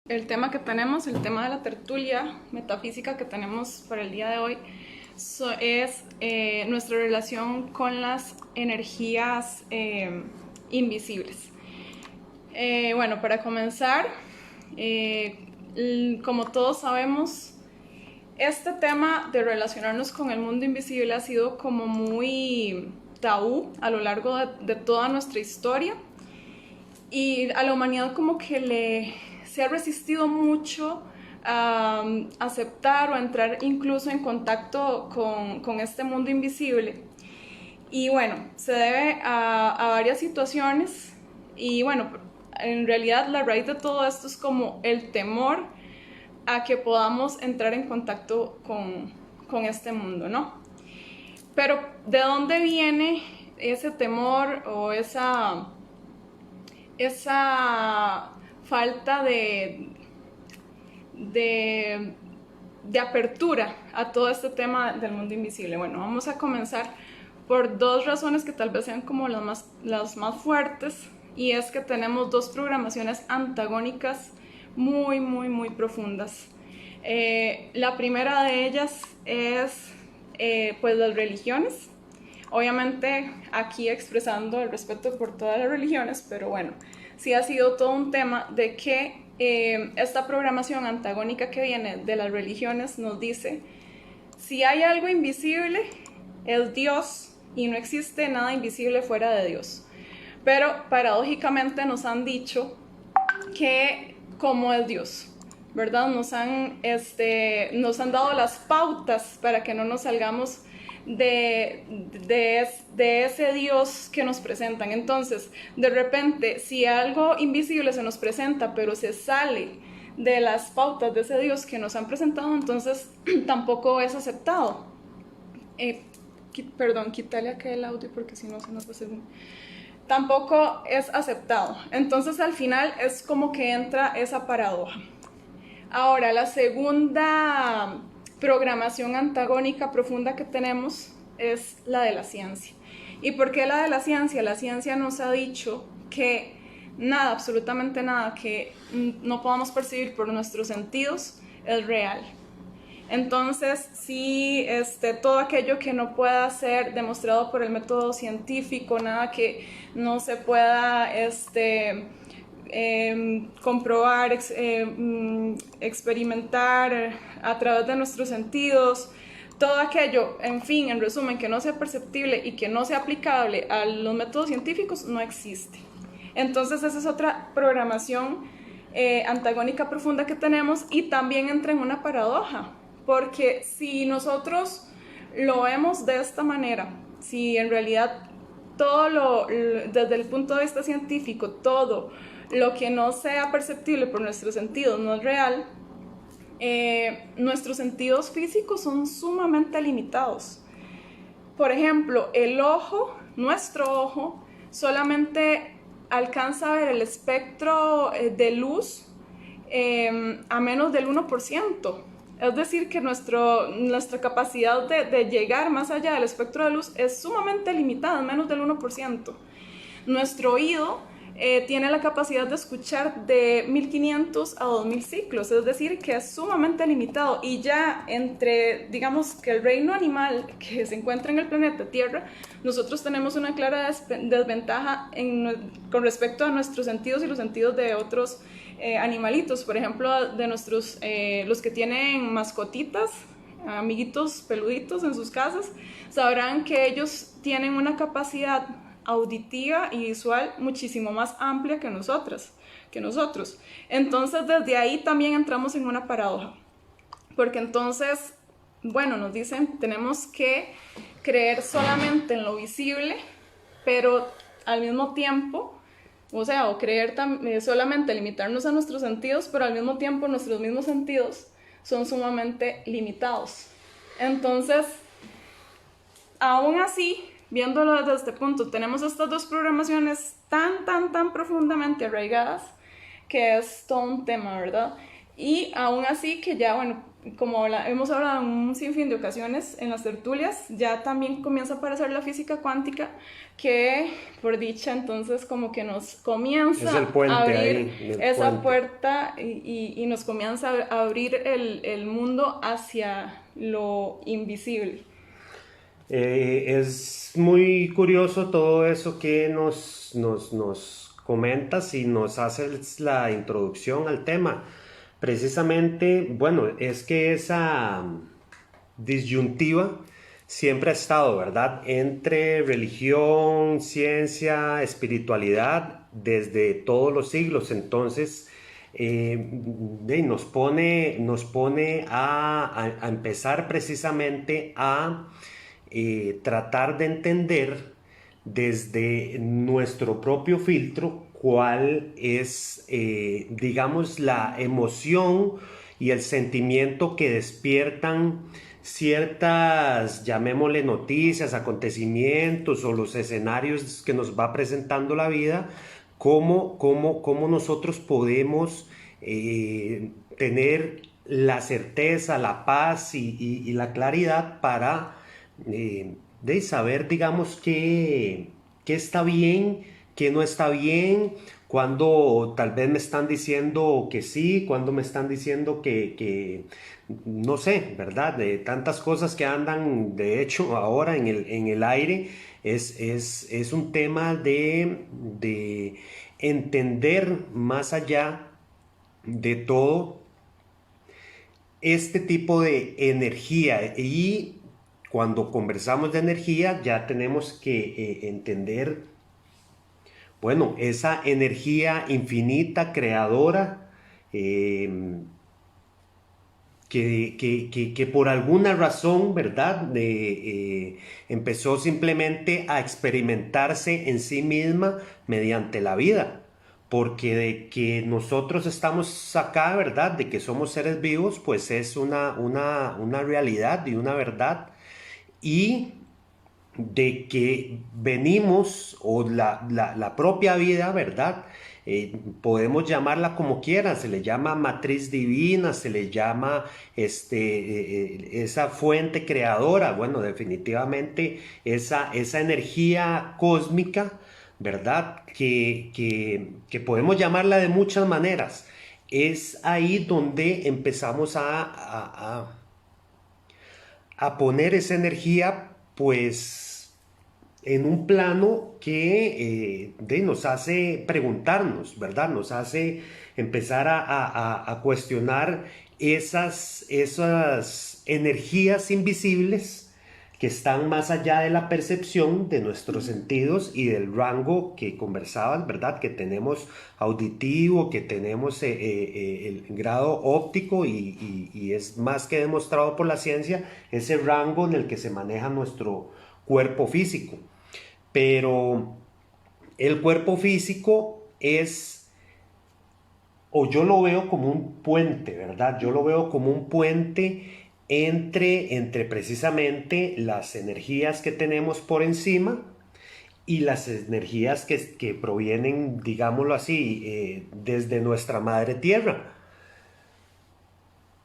El tema que tenemos, el tema de la tertulia metafísica que tenemos para el día de hoy, es nuestra relación con las energías invisibles. Bueno, para comenzar, como todos sabemos, este tema de relacionarnos con el mundo invisible ha sido como muy tabú a lo largo de toda nuestra historia, y a la humanidad como que se ha resistido mucho a aceptar o a entrar incluso en contacto con este mundo invisible. Y bueno, se debe a varias situaciones, y bueno, en realidad la raíz de todo esto es como el temor a que podamos entrar en contacto con este mundo, ¿no? Pero ¿de dónde viene ese temor o esa falta de apertura a todo este tema del mundo invisible? Bueno, vamos a comenzar por dos razones que tal vez sean como las más fuertes, y es que tenemos dos programaciones antagónicas muy profundas. La primera de ellas es pues las religiones. Obviamente aquí expresando el respeto por todas las religiones, pero bueno, sí ha sido todo un tema de que esta programación antagónica que viene de las religiones nos dice: si hay algo invisible, es Dios, y no existe nada invisible fuera de Dios. Pero paradójicamente nos han dicho que cómo es Dios, ¿verdad? Nos han dado las pautas para que no nos salgamos de ese Dios que nos presentan. Entonces, de repente, si algo invisible se nos presenta, pero se sale de las pautas de ese Dios que nos han presentado, entonces tampoco es aceptado. Perdón, quítale acá el audio porque si no se nos va a hacer tampoco es aceptado. Entonces al final es como que entra esa paradoja. Ahora, la segunda programación antagónica profunda que tenemos es la de la ciencia. ¿Y por qué la de la ciencia? La ciencia nos ha dicho que nada, absolutamente nada que no podamos percibir por nuestros sentidos es real. Entonces, sí, todo aquello que no pueda ser demostrado por el método científico, nada que no se pueda comprobar, experimentar a través de nuestros sentidos, todo aquello, en fin, en resumen, que no sea perceptible y que no sea aplicable a los métodos científicos, no existe. Entonces, esa es otra programación antagónica profunda que tenemos, y también entra en una paradoja. Porque si nosotros lo vemos de esta manera, si en realidad desde el punto de vista científico, todo lo que no sea perceptible por nuestros sentidos no es real, nuestros sentidos físicos son sumamente limitados. Por ejemplo, el ojo, nuestro ojo, solamente alcanza a ver el espectro de luz a menos del 1%. Es decir, que nuestra capacidad de llegar más allá del espectro de luz es sumamente limitada, menos del 1%. Nuestro oído tiene la capacidad de escuchar de 1500 a 2000 ciclos, es decir, que es sumamente limitado. Y ya digamos que el reino animal que se encuentra en el planeta Tierra, nosotros tenemos una clara desventaja con respecto a nuestros sentidos y los sentidos de otros animalitos. Por ejemplo, de los que tienen mascotitas, amiguitos peluditos en sus casas, sabrán que ellos tienen una capacidad auditiva y visual muchísimo más amplia que nosotros. Entonces, desde ahí también entramos en una paradoja, porque entonces, bueno, nos dicen, tenemos que creer solamente en lo visible, pero al mismo tiempo, o creer solamente limitarnos a nuestros sentidos, pero al mismo tiempo nuestros mismos sentidos son sumamente limitados. Entonces, aún así, viéndolo desde este punto, tenemos estas dos programaciones tan profundamente arraigadas que es todo un tema, ¿verdad? Y aún así que ya, bueno, como hemos hablado en un sinfín de ocasiones en las tertulias, ya también comienza a aparecer la física cuántica, que por dicha entonces como que nos comienza a abrir esa puerta y nos comienza a abrir el mundo hacia lo invisible. Es muy curioso todo eso que nos comentas y nos haces la introducción al tema. Precisamente, bueno, es que esa disyuntiva siempre ha estado, ¿verdad? Entre religión, ciencia, espiritualidad, desde todos los siglos. Entonces, nos pone a empezar precisamente a tratar de entender desde nuestro propio filtro cuál es, digamos, la emoción y el sentimiento que despiertan ciertas, llamémosle noticias, acontecimientos o los escenarios que nos va presentando la vida, cómo nosotros podemos tener la certeza, la paz y la claridad para de saber, digamos, qué está bien, qué no está bien, cuando tal vez me están diciendo que sí, cuando me están diciendo que no sé, ¿verdad? De tantas cosas que andan, de hecho, ahora en el aire, es un tema de entender más allá de todo este tipo de energía. Y cuando conversamos de energía ya tenemos que entender, bueno, esa energía infinita, creadora, que por alguna razón, ¿verdad? Empezó simplemente a experimentarse en sí misma mediante la vida. Porque de que nosotros estamos acá, ¿verdad? De que somos seres vivos, pues es una realidad y una verdad. Y de que venimos, o la propia vida, ¿verdad? Podemos llamarla como quiera, se le llama matriz divina, se le llama esa fuente creadora, bueno, definitivamente esa energía cósmica, ¿verdad? Que podemos llamarla de muchas maneras. Es ahí donde empezamos a poner esa energía, pues, en un plano que nos hace preguntarnos, ¿verdad? Nos hace empezar a cuestionar esas energías invisibles que están más allá de la percepción de nuestros sentidos y del rango que conversabas, ¿verdad? Que tenemos auditivo, que tenemos el grado óptico y es más que demostrado por la ciencia ese rango en el que se maneja nuestro cuerpo físico. Pero el cuerpo físico es, o yo lo veo como un puente, ¿verdad? Yo lo veo como un puente entre precisamente las energías que tenemos por encima y las energías que provienen, digámoslo así, desde nuestra madre tierra.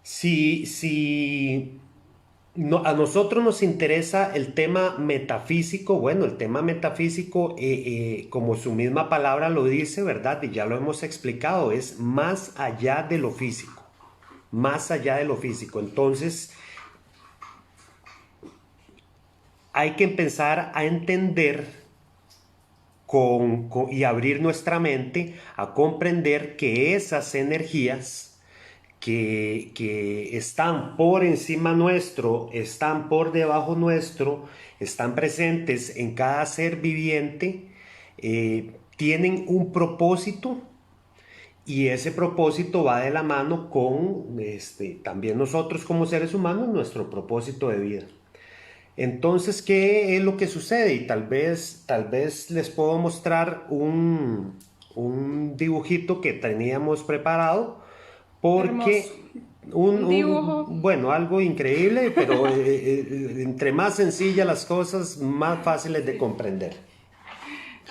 Si no, a nosotros nos interesa el tema metafísico, bueno, el tema metafísico, como su misma palabra lo dice, ¿verdad? Y ya lo hemos explicado, es más allá de lo físico, más allá de lo físico. Entonces, hay que empezar a entender y abrir nuestra mente a comprender que esas energías que están por encima nuestro, están por debajo nuestro, están presentes en cada ser viviente, tienen un propósito, y ese propósito va de la mano con también nosotros como seres humanos, nuestro propósito de vida. Entonces, ¿qué es lo que sucede? Y tal vez les puedo mostrar un dibujito que teníamos preparado, porque un dibujo. bueno, algo increíble, pero entre más sencillas las cosas, más fáciles de comprender.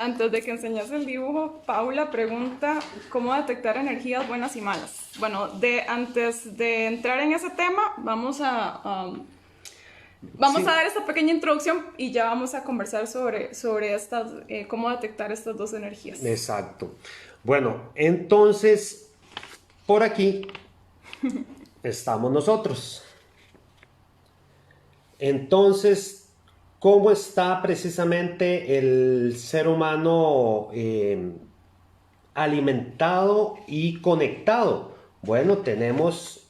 Antes de que enseñes el dibujo, Paula pregunta cómo detectar energías buenas y malas. Bueno, antes de entrar en ese tema, vamos a Sí, dar esta pequeña introducción y ya vamos a conversar sobre estas, cómo detectar estas dos energías. exacto. Bueno, entonces, por aquí estamos nosotros. Entonces, ¿cómo está precisamente el ser humano alimentado y conectado? Bueno, tenemos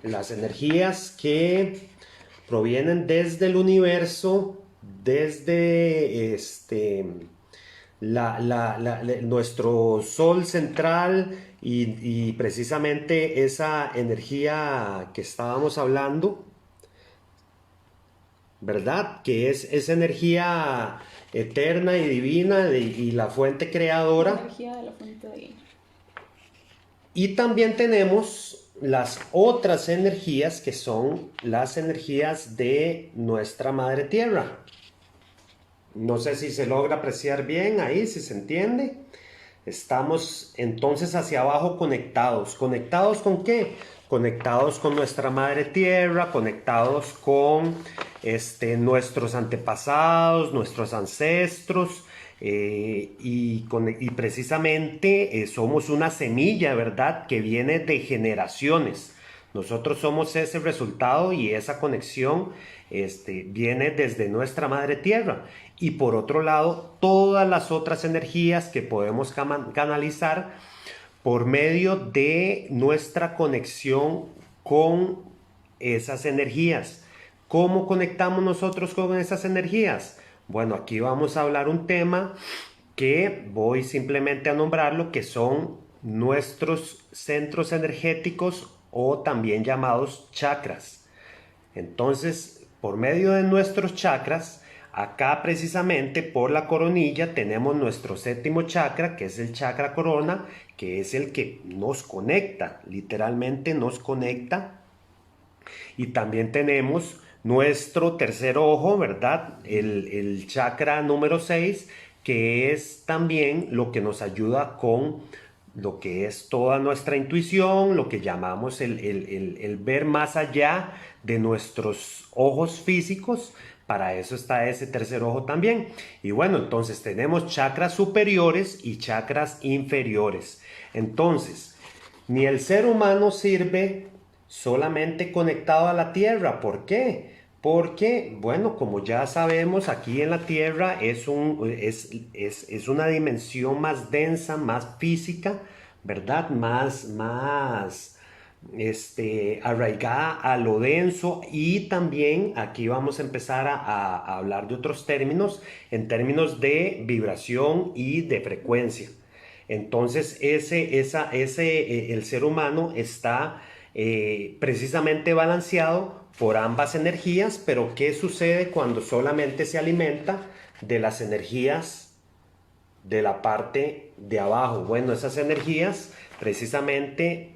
las energías que provienen desde el universo, desde nuestro sol central y precisamente esa energía que estábamos hablando, ¿verdad? Que es esa energía eterna y divina y la fuente creadora. La energía de la fuente de... Y también tenemos las otras energías que son las energías de nuestra madre tierra. No sé si se logra apreciar bien ahí, si se entiende. Estamos entonces hacia abajo conectados. ¿Conectados con qué? Conectados con nuestra madre tierra, conectados con nuestros antepasados, nuestros ancestros. Y precisamente somos una semilla, ¿verdad? Que viene de generaciones. Nosotros somos ese resultado y esa conexión viene desde nuestra madre tierra. Y por otro lado, todas las otras energías que podemos canalizar por medio de nuestra conexión con esas energías. ¿Cómo conectamos nosotros con esas energías? Bueno, aquí vamos a hablar un tema que voy simplemente a nombrarlo, que son nuestros centros energéticos o también llamados chakras. Entonces, por medio de nuestros chakras, acá precisamente por la coronilla tenemos nuestro séptimo chakra, que es el chakra corona, que es el que nos conecta, literalmente nos conecta. Y también tenemos nuestro tercer ojo, ¿verdad? El chakra número 6, que es también lo que nos ayuda con lo que es toda nuestra intuición, lo que llamamos el ver más allá de nuestros ojos físicos. Para eso está ese tercer ojo también. Y bueno, entonces tenemos chakras superiores y chakras inferiores. Entonces, ni el ser humano sirve solamente conectado a la tierra. ¿Por qué? Porque, bueno, como ya sabemos, aquí en la tierra es una dimensión más densa, más física, ¿verdad? Arraigada a lo denso, y también aquí vamos a empezar a hablar de otros términos, en términos de vibración y de frecuencia. Entonces, el ser humano está precisamente balanceado por ambas energías, pero ¿qué sucede cuando solamente se alimenta de las energías de la parte de abajo? Bueno, esas energías precisamente,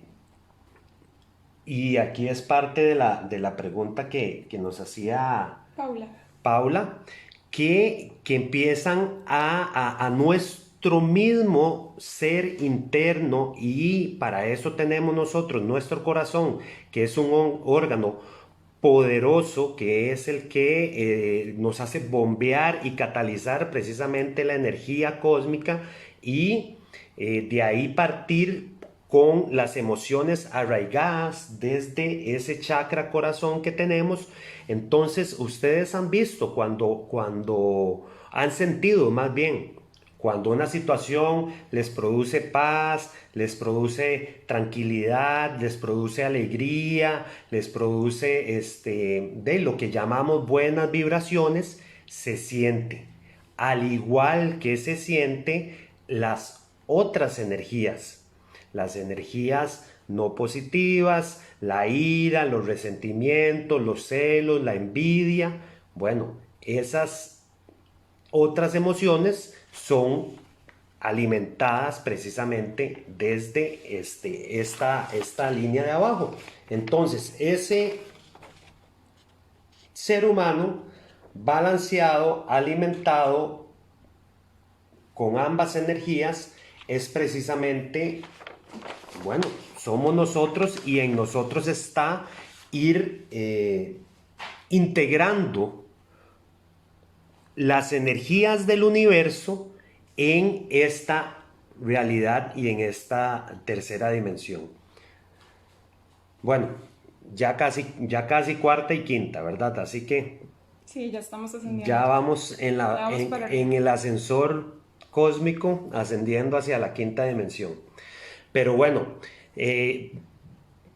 y aquí es parte de la pregunta que nos hacía Paula, que empiezan a nuestro mismo ser interno, y para eso tenemos nosotros nuestro corazón, que es un órgano poderoso, que es el que nos hace bombear y catalizar precisamente la energía cósmica, y de ahí partir con las emociones arraigadas desde ese chakra corazón que tenemos. Entonces, ustedes han visto cuando han sentido más bien, cuando una situación les produce paz, les produce tranquilidad, les produce alegría, les produce de lo que llamamos buenas vibraciones, se siente. Al igual que se siente las otras energías, las energías no positivas, la ira, los resentimientos, los celos, la envidia. Bueno, esas otras emociones son alimentadas precisamente desde esta línea de abajo. Entonces, ese ser humano balanceado, alimentado con ambas energías es precisamente, bueno, somos nosotros y en nosotros está ir integrando las energías del universo en esta realidad y en esta tercera dimensión. Bueno, ya casi cuarta y quinta, ¿verdad? Así que Sí, ya estamos ascendiendo. ya vamos en el ascensor cósmico ascendiendo hacia la quinta dimensión. Pero bueno,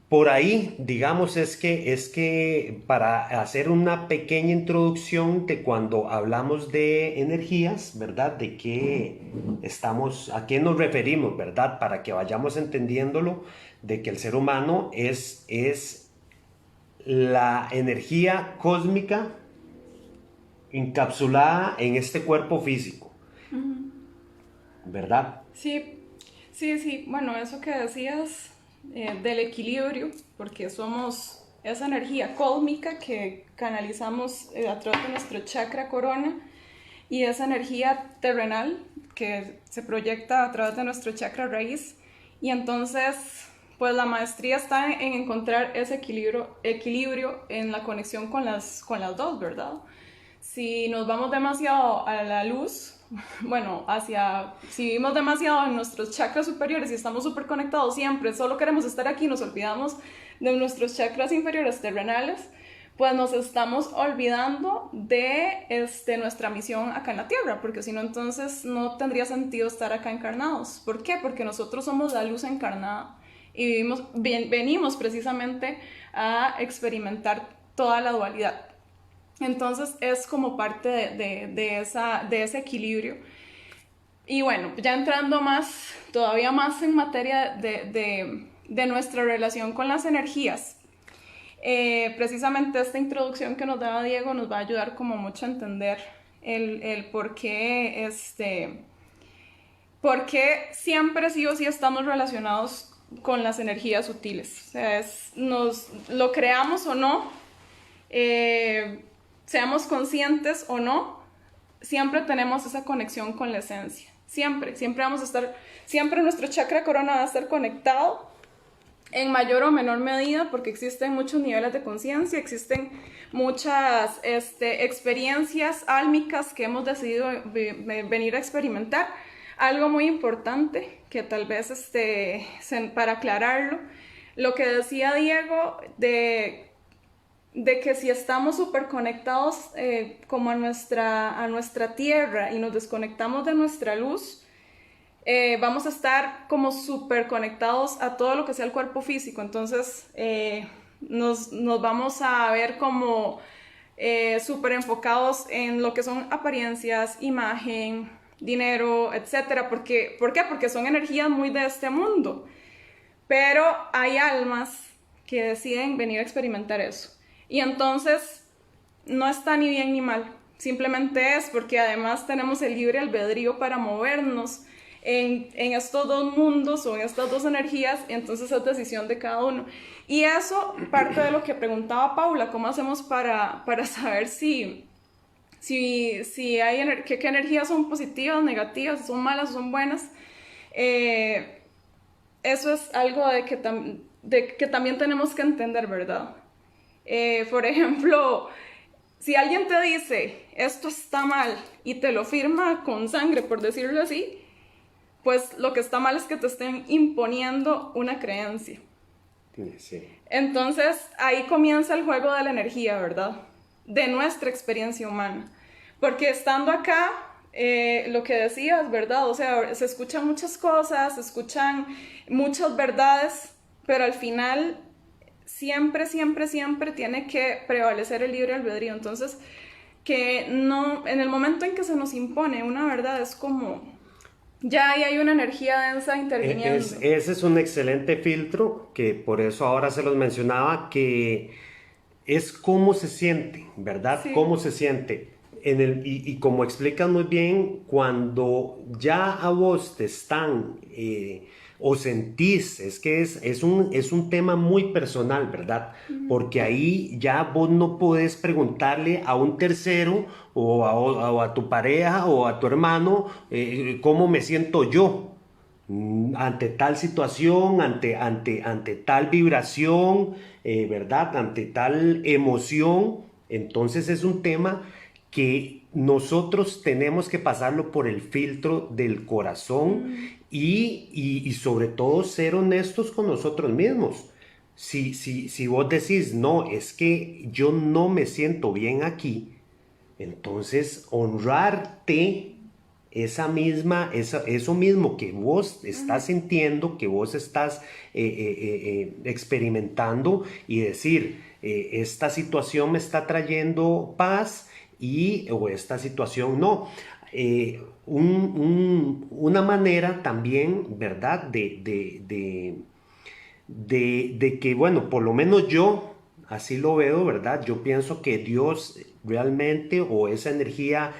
por ahí, digamos, es que para hacer una pequeña introducción de cuando hablamos de energías, ¿verdad? De qué a qué nos referimos, ¿verdad? Para que vayamos entendiéndolo, de que el ser humano es la energía cósmica encapsulada en este cuerpo físico, ¿verdad? Sí, sí, sí. Bueno, eso que decías del equilibrio, porque somos esa energía cósmica que canalizamos a través de nuestro chakra corona y esa energía terrenal que se proyecta a través de nuestro chakra raíz. Y entonces, pues la maestría está en encontrar ese equilibrio en la conexión con las dos, ¿verdad? Si nos vamos demasiado a la luz, bueno, si vivimos demasiado en nuestros chakras superiores y estamos súper conectados siempre, solo queremos estar aquí, nos olvidamos de nuestros chakras inferiores terrenales, pues nos estamos olvidando de nuestra misión acá en la Tierra, porque si no, entonces no tendría sentido estar acá encarnados. ¿Por qué? Porque nosotros somos la luz encarnada y venimos precisamente a experimentar toda la dualidad. Entonces es como parte de ese equilibrio. Y bueno, ya entrando todavía más en materia de nuestra relación con las energías, precisamente esta introducción que nos daba Diego nos va a ayudar como mucho a entender el por qué siempre sí o sí estamos relacionados con las energías sutiles. O sea, lo creamos o no, seamos conscientes o no, siempre tenemos esa conexión con la esencia. Siempre vamos a estar, siempre nuestro chakra corona va a estar conectado en mayor o menor medida porque existen muchos niveles de conciencia, existen muchas experiencias álmicas que hemos decidido venir a experimentar. Algo muy importante que tal vez para aclararlo, lo que decía Diego de que si estamos súper conectados como a nuestra tierra y nos desconectamos de nuestra luz, vamos a estar como súper conectados a todo lo que sea el cuerpo físico. Entonces nos vamos a ver como súper enfocados en lo que son apariencias, imagen, dinero, etc. ¿Por qué? Porque son energías muy de este mundo. Pero hay almas que deciden venir a experimentar eso. Y entonces no está ni bien ni mal, simplemente es porque además tenemos el libre albedrío para movernos en estos dos mundos o en estas dos energías, entonces es decisión de cada uno. Y eso parte de lo que preguntaba Paula, ¿cómo hacemos para saber si hay qué energías son positivas, negativas, son malas, son buenas? Eso es algo de que también tenemos que entender, ¿verdad? Por ejemplo, si alguien te dice esto está mal y te lo firma con sangre, por decirlo así, pues lo que está mal es que te estén imponiendo una creencia. Sí. Entonces ahí comienza el juego de la energía, ¿verdad? De nuestra experiencia humana. Porque estando acá, lo que decías, ¿verdad? O sea, se escuchan muchas cosas, se escuchan muchas verdades, pero al final siempre tiene que prevalecer el libre albedrío. Entonces, que no, en el momento en que se nos impone una verdad, es como, ya ahí hay una energía densa interviniendo. Ese es un excelente filtro, que por eso ahora se los mencionaba, que es cómo se siente, ¿verdad? Sí. Cómo se siente. y como explicas muy bien, cuando ya a vos te están o sentís, es que es un tema muy personal, ¿verdad? Porque ahí ya vos no podés preguntarle a un tercero o a tu pareja o a tu hermano cómo me siento yo ante tal situación, ante tal vibración, ¿verdad? Ante tal emoción. Entonces es un tema que nosotros tenemos que pasarlo por el filtro del corazón y sobre todo ser honestos con nosotros mismos. Si vos decís, no, es que yo no me siento bien aquí, entonces honrarte eso mismo que vos estás sintiendo, que vos estás experimentando y decir, esta situación me está trayendo paz o esta situación no. Una manera también, ¿verdad? De que, bueno, por lo menos yo así lo veo, ¿verdad? Yo pienso que Dios realmente o esa energía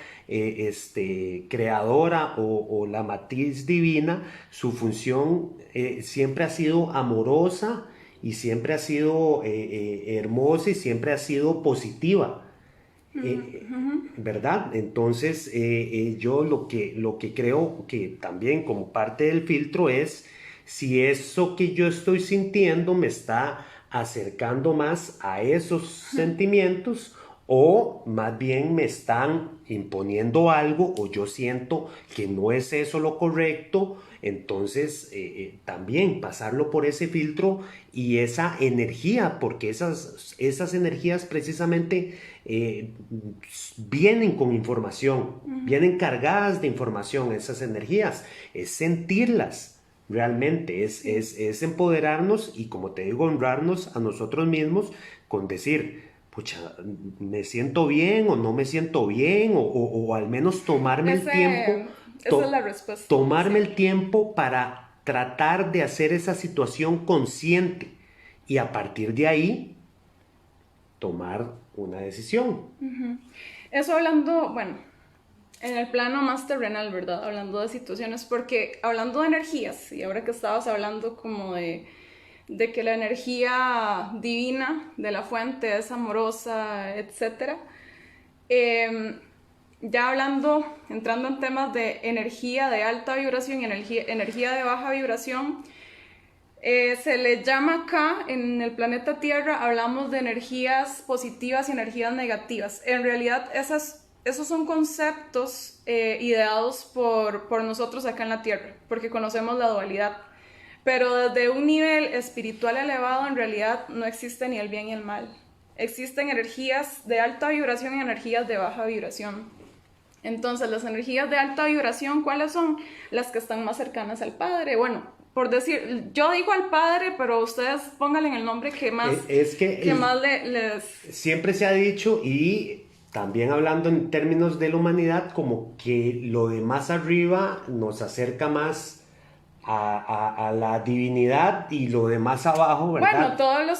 creadora o la matriz divina, su función siempre ha sido amorosa y siempre ha sido hermosa y siempre ha sido positiva. ¿Verdad? Entonces, yo lo que creo que también como parte del filtro es si eso que yo estoy sintiendo me está acercando más a esos sentimientos o más bien me están imponiendo algo o yo siento que no es eso lo correcto. Entonces, también pasarlo por ese filtro y esa energía, porque esas energías precisamente vienen con información, vienen cargadas de información esas energías, es sentirlas realmente, es empoderarnos y como te digo, honrarnos a nosotros mismos con decir, pucha, me siento bien o no me siento bien o al menos tomarme el tiempo, Esa es la respuesta. tomarme Sí. el tiempo para tratar de hacer esa situación consciente y a partir de ahí tomar una decisión. Eso hablando, bueno, en el plano más terrenal, ¿verdad? Hablando de situaciones, porque hablando de energías, y ahora que estabas hablando como de que la energía divina de la fuente es amorosa, etc. Ya hablando, entrando en temas de energía de alta vibración y energía de baja vibración, se le llama acá, en el planeta Tierra, hablamos de energías positivas y energías negativas. En realidad, esos son conceptos ideados por nosotros acá en la Tierra, porque conocemos la dualidad. Pero desde un nivel espiritual elevado, en realidad no existe ni el bien ni el mal. Existen energías de alta vibración y energías de baja vibración. Entonces, las energías de alta vibración, ¿cuáles son? Las que están más cercanas al Padre. Bueno, por decir, yo digo al Padre, pero ustedes pónganle en el nombre que más, más les... Siempre se ha dicho, y también hablando en términos de la humanidad, como que lo de más arriba nos acerca más a la divinidad y lo de más abajo, ¿verdad? Bueno,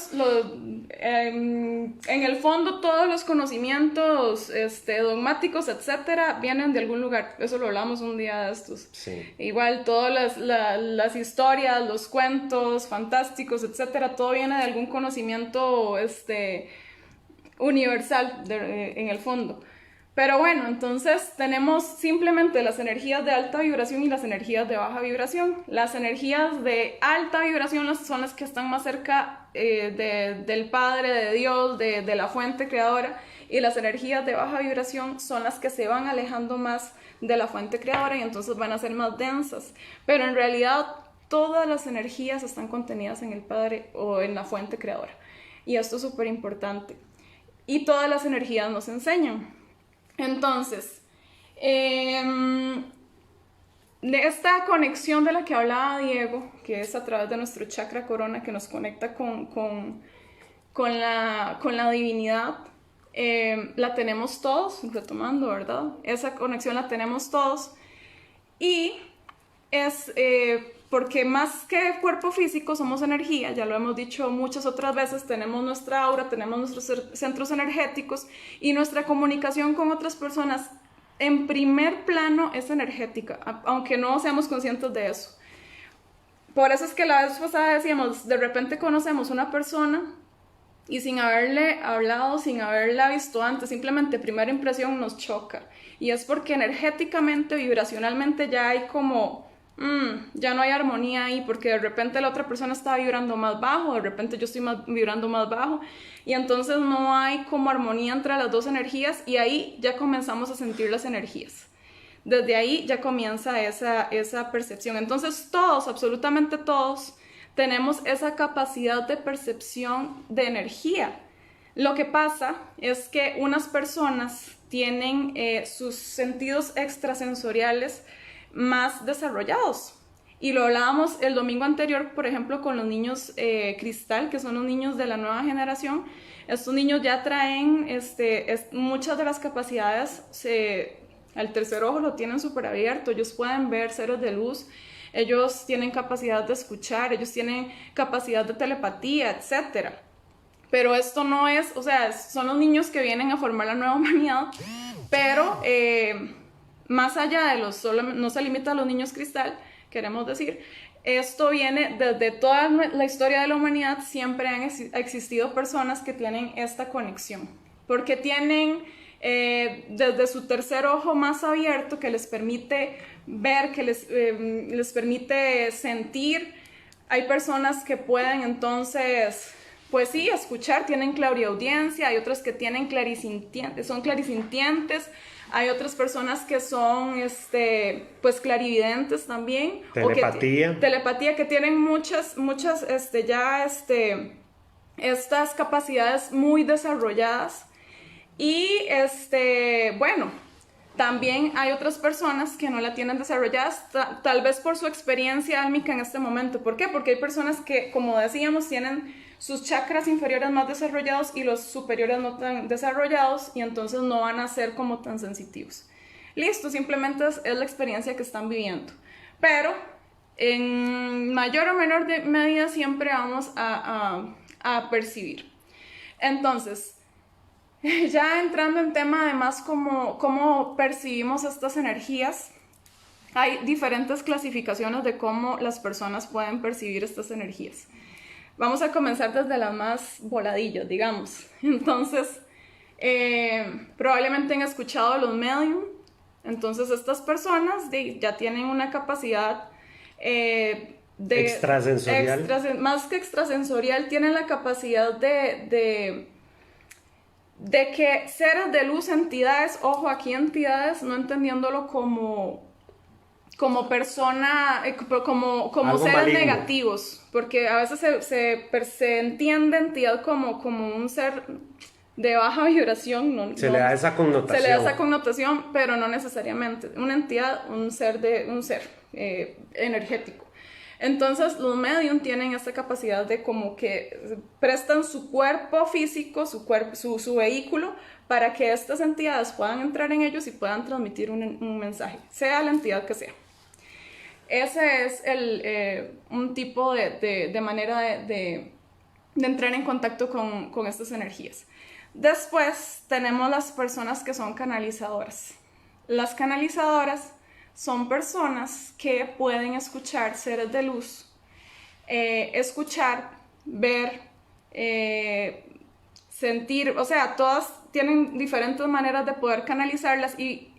en el fondo todos los conocimientos dogmáticos, etcétera, vienen de algún lugar. Eso lo hablamos un día de estos. Sí. Igual todas las historias, los cuentos fantásticos, etcétera, todo viene de algún conocimiento universal en el fondo. Pero bueno, entonces tenemos simplemente las energías de alta vibración y las energías de baja vibración. Las energías de alta vibración son las que están más cerca del Padre, de Dios, de la fuente creadora, y las energías de baja vibración son las que se van alejando más de la fuente creadora y entonces van a ser más densas. Pero en realidad todas las energías están contenidas en el Padre o en la fuente creadora. Y esto es súper importante. Y todas las energías nos enseñan. Entonces, de esta conexión de la que hablaba Diego, que es a través de nuestro chakra corona que nos conecta con la divinidad, la tenemos todos, retomando, ¿verdad? Esa conexión la tenemos todos y es porque más que cuerpo físico somos energía, ya lo hemos dicho muchas otras veces, tenemos nuestra aura, tenemos nuestros centros energéticos y nuestra comunicación con otras personas en primer plano es energética, aunque no seamos conscientes de eso. Por eso es que la vez pasada decíamos, de repente conocemos una persona y sin haberle hablado, sin haberla visto antes, simplemente primera impresión nos choca. Y es porque energéticamente, vibracionalmente ya hay como, ya no hay armonía ahí, porque de repente la otra persona está vibrando más bajo, de repente yo estoy vibrando más bajo, y entonces no hay como armonía entre las dos energías, y ahí ya comenzamos a sentir las energías. Desde ahí ya comienza esa percepción. Entonces todos, absolutamente todos, tenemos esa capacidad de percepción de energía. Lo que pasa es que unas personas tienen sus sentidos extrasensoriales más desarrollados. Y lo hablábamos el domingo anterior, por ejemplo, con los niños cristal, que son los niños de la nueva generación. Estos niños ya traen muchas de las capacidades, al tercer ojo lo tienen súper abierto, ellos pueden ver seres de luz, ellos tienen capacidad de escuchar, ellos tienen capacidad de telepatía, etc. Pero esto no es, o sea, son los niños que vienen a formar la nueva humanidad, pero más allá de no se limita a los niños cristal, queremos decir, esto viene desde toda la historia de la humanidad, siempre han existido personas que tienen esta conexión, porque tienen desde su tercer ojo más abierto que les permite ver, que les permite sentir. Hay personas que pueden entonces, pues sí, escuchar, tienen clariaudiencia, hay otras que tienen son clarisintientes, hay otras personas que son pues clarividentes también. Telepatía. Telepatía, que tienen muchas estas capacidades muy desarrolladas. Y bueno, también hay otras personas que no la tienen desarrolladas, tal vez por su experiencia álmica en este momento. ¿Por qué? Porque hay personas que, como decíamos, tienen sus chakras inferiores más desarrollados y los superiores no tan desarrollados, y entonces no van a ser como tan sensitivos. Listo, simplemente es la experiencia que están viviendo. Pero en mayor o menor medida siempre vamos a percibir. Entonces, ya entrando en tema además cómo percibimos estas energías, hay diferentes clasificaciones de cómo las personas pueden percibir estas energías. Vamos a comenzar desde las más voladillas, digamos. Entonces, probablemente han escuchado los medium. Entonces, estas personas ya tienen una capacidad extrasensorial. Más que extrasensorial, tienen la capacidad de que seres de luz, entidades, ojo, aquí entidades, no entendiéndolo como persona, como seres maligno. negativos, porque a veces se entiende entidad como un ser de baja vibración. Se le da esa connotación. Se le da esa connotación, pero no necesariamente. Una entidad, un ser energético. Entonces los medium tienen esta capacidad de como que prestan su cuerpo físico, su vehículo, para que estas entidades puedan entrar en ellos y puedan transmitir un mensaje, sea la entidad que sea. Ese es un tipo de manera de entrar en contacto con estas energías. Después tenemos las personas que son canalizadoras. Las canalizadoras son personas que pueden escuchar seres de luz, escuchar, ver, sentir, o sea, todas tienen diferentes maneras de poder canalizarlas y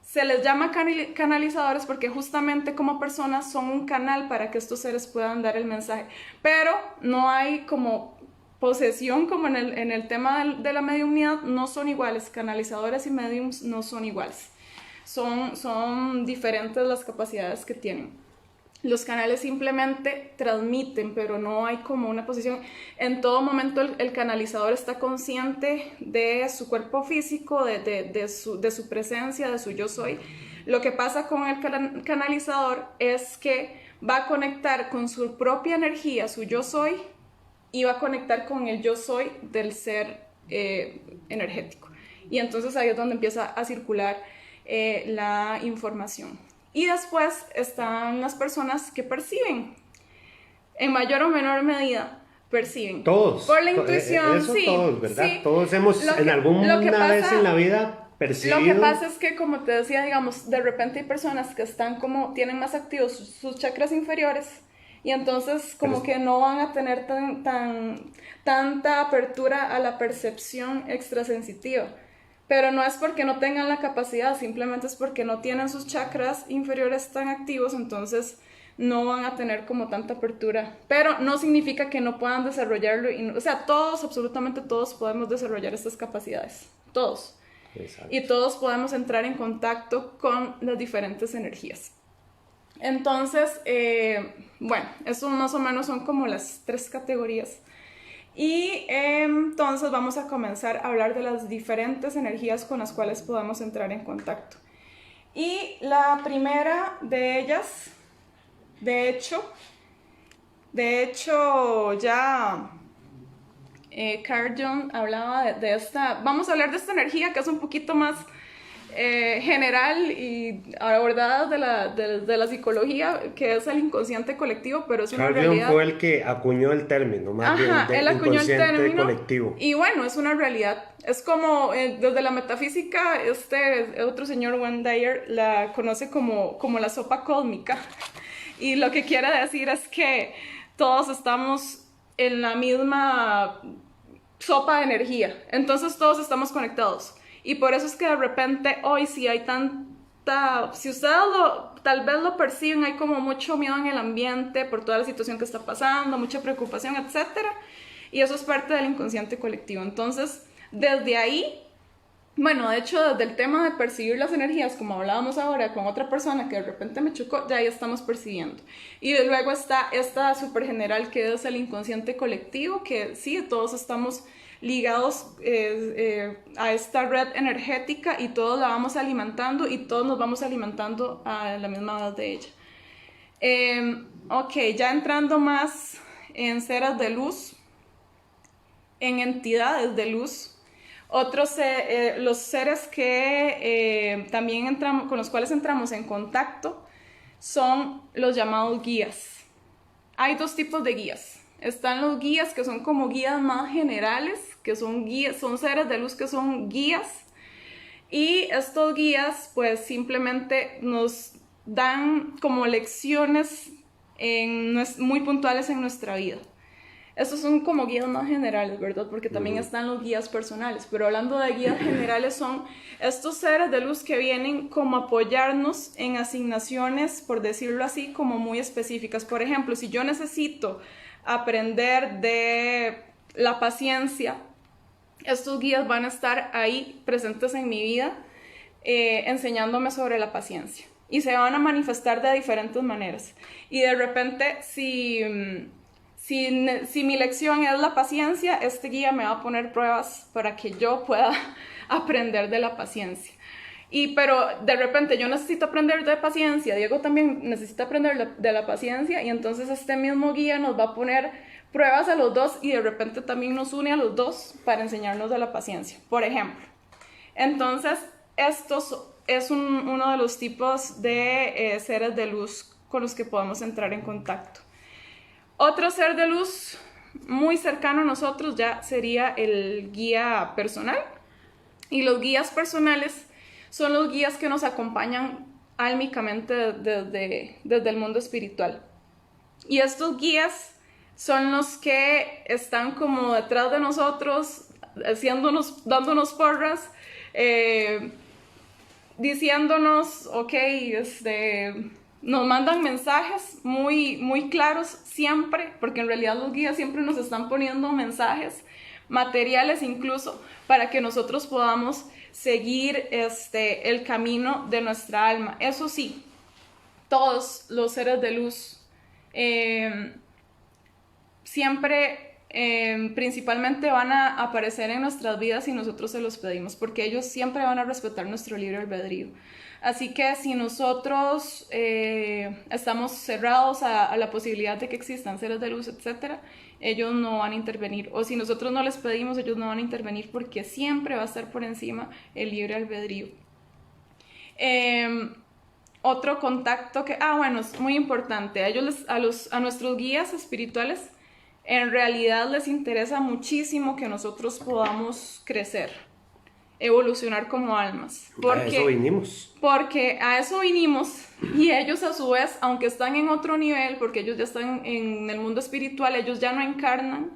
se les llama canalizadores porque justamente como personas son un canal para que estos seres puedan dar el mensaje, pero no hay como posesión como en el tema de la mediumnidad, no son iguales, canalizadores y mediums no son iguales. Son diferentes las capacidades que tienen. Los canales simplemente transmiten, pero no hay como una posición. En todo momento el canalizador está consciente de su cuerpo físico, de su presencia, de su yo soy. Lo que pasa con el canalizador es que va a conectar con su propia energía, su yo soy, y va a conectar con el yo soy del ser energético. Y entonces ahí es donde empieza a circular la información. Y después están las personas que perciben, en mayor o menor medida, perciben. Todos. Por la intuición, Eso sí. todos, ¿verdad? Sí. Todos hemos en alguna vez en la vida percibido. Lo que pasa es que, como te decía, digamos, de repente hay personas que están como, tienen más activos sus chakras inferiores y entonces como que no van a tener tanta apertura a la percepción extrasensitiva. Pero no es porque no tengan la capacidad, simplemente es porque no tienen sus chakras inferiores tan activos, entonces no van a tener como tanta apertura. Pero no significa que no puedan desarrollarlo. O sea, todos, absolutamente todos podemos desarrollar estas capacidades. Todos. Exacto. Y todos podemos entrar en contacto con las diferentes energías. Entonces, bueno, eso más o menos son como las 3 categorías. Y entonces vamos a comenzar a hablar de las diferentes energías con las cuales podemos entrar en contacto. Y la primera de ellas, de hecho ya Carl Jung hablaba de esta, vamos a hablar de esta energía que es un poquito más general y abordada de la psicología, que es el inconsciente colectivo, pero es una Carl Jung realidad. fue el que acuñó el término, más bien, Él acuñó el inconsciente término colectivo. y bueno, es una realidad. Es como desde la metafísica, este otro señor, Wayne Dyer, la conoce como la sopa cósmica, y lo que quiere decir es que todos estamos en la misma sopa de energía, entonces todos estamos conectados. Y por eso es que de repente hoy sí hay si ustedes tal vez lo perciben, hay como mucho miedo en el ambiente por toda la situación que está pasando, mucha preocupación, etc. Y eso es parte del inconsciente colectivo. Entonces, desde ahí, bueno, de hecho, desde el tema de percibir las energías, como hablábamos ahora con otra persona que de repente me chocó, ya ahí estamos percibiendo. Y luego está esta súper general que es el inconsciente colectivo, que sí, todos estamos ligados a esta red energética y todos la vamos alimentando y todos nos vamos alimentando a la misma edad de ella. Ok, ya entrando más en seres de luz, en entidades de luz, los seres que también con los cuales entramos en contacto son los llamados guías. Hay 2 tipos de guías. Están los guías que son como guías más generales, que son seres de luz que son guías, y estos guías pues simplemente nos dan como lecciones muy puntuales en nuestra vida. Estos son como guías más generales, ¿verdad? Porque también están los guías personales, pero hablando de guías generales son estos seres de luz que vienen como a apoyarnos en asignaciones, por decirlo así, como muy específicas. Por ejemplo, si yo necesito aprender de la paciencia, estos guías van a estar ahí presentes en mi vida, enseñándome sobre la paciencia, y se van a manifestar de diferentes maneras. Y de repente, si mi lección es la paciencia, este guía me va a poner pruebas para que yo pueda aprender de la paciencia. Pero de repente yo necesito aprender de paciencia, Diego también necesita aprender de la paciencia, y entonces este mismo guía nos va a poner pruebas a los dos y de repente también nos une a los dos para enseñarnos de la paciencia, por ejemplo. Entonces, estos es uno de los tipos de seres de luz con los que podemos entrar en contacto. Otro ser de luz muy cercano a nosotros ya sería el guía personal. Y los guías personales son los guías que nos acompañan álmicamente desde el mundo espiritual. Y estos guías son los que están como detrás de nosotros, dándonos porras, diciéndonos, ok, nos mandan mensajes muy, muy claros siempre, porque en realidad los guías siempre nos están poniendo mensajes materiales incluso para que nosotros podamos seguir el camino de nuestra alma. Eso sí, todos los seres de luz siempre principalmente van a aparecer en nuestras vidas si nosotros se los pedimos, porque ellos siempre van a respetar nuestro libre albedrío. Así que si nosotros estamos cerrados a la posibilidad de que existan seres de luz, etc., ellos no van a intervenir. O si nosotros no les pedimos, ellos no van a intervenir, porque siempre va a estar por encima el libre albedrío. Otro contacto que, bueno, es muy importante. A nuestros guías espirituales, en realidad les interesa muchísimo que nosotros podamos crecer, evolucionar como almas. A eso vinimos. Porque a eso vinimos, y ellos a su vez, aunque están en otro nivel, porque ellos ya están en el mundo espiritual, ellos ya no encarnan,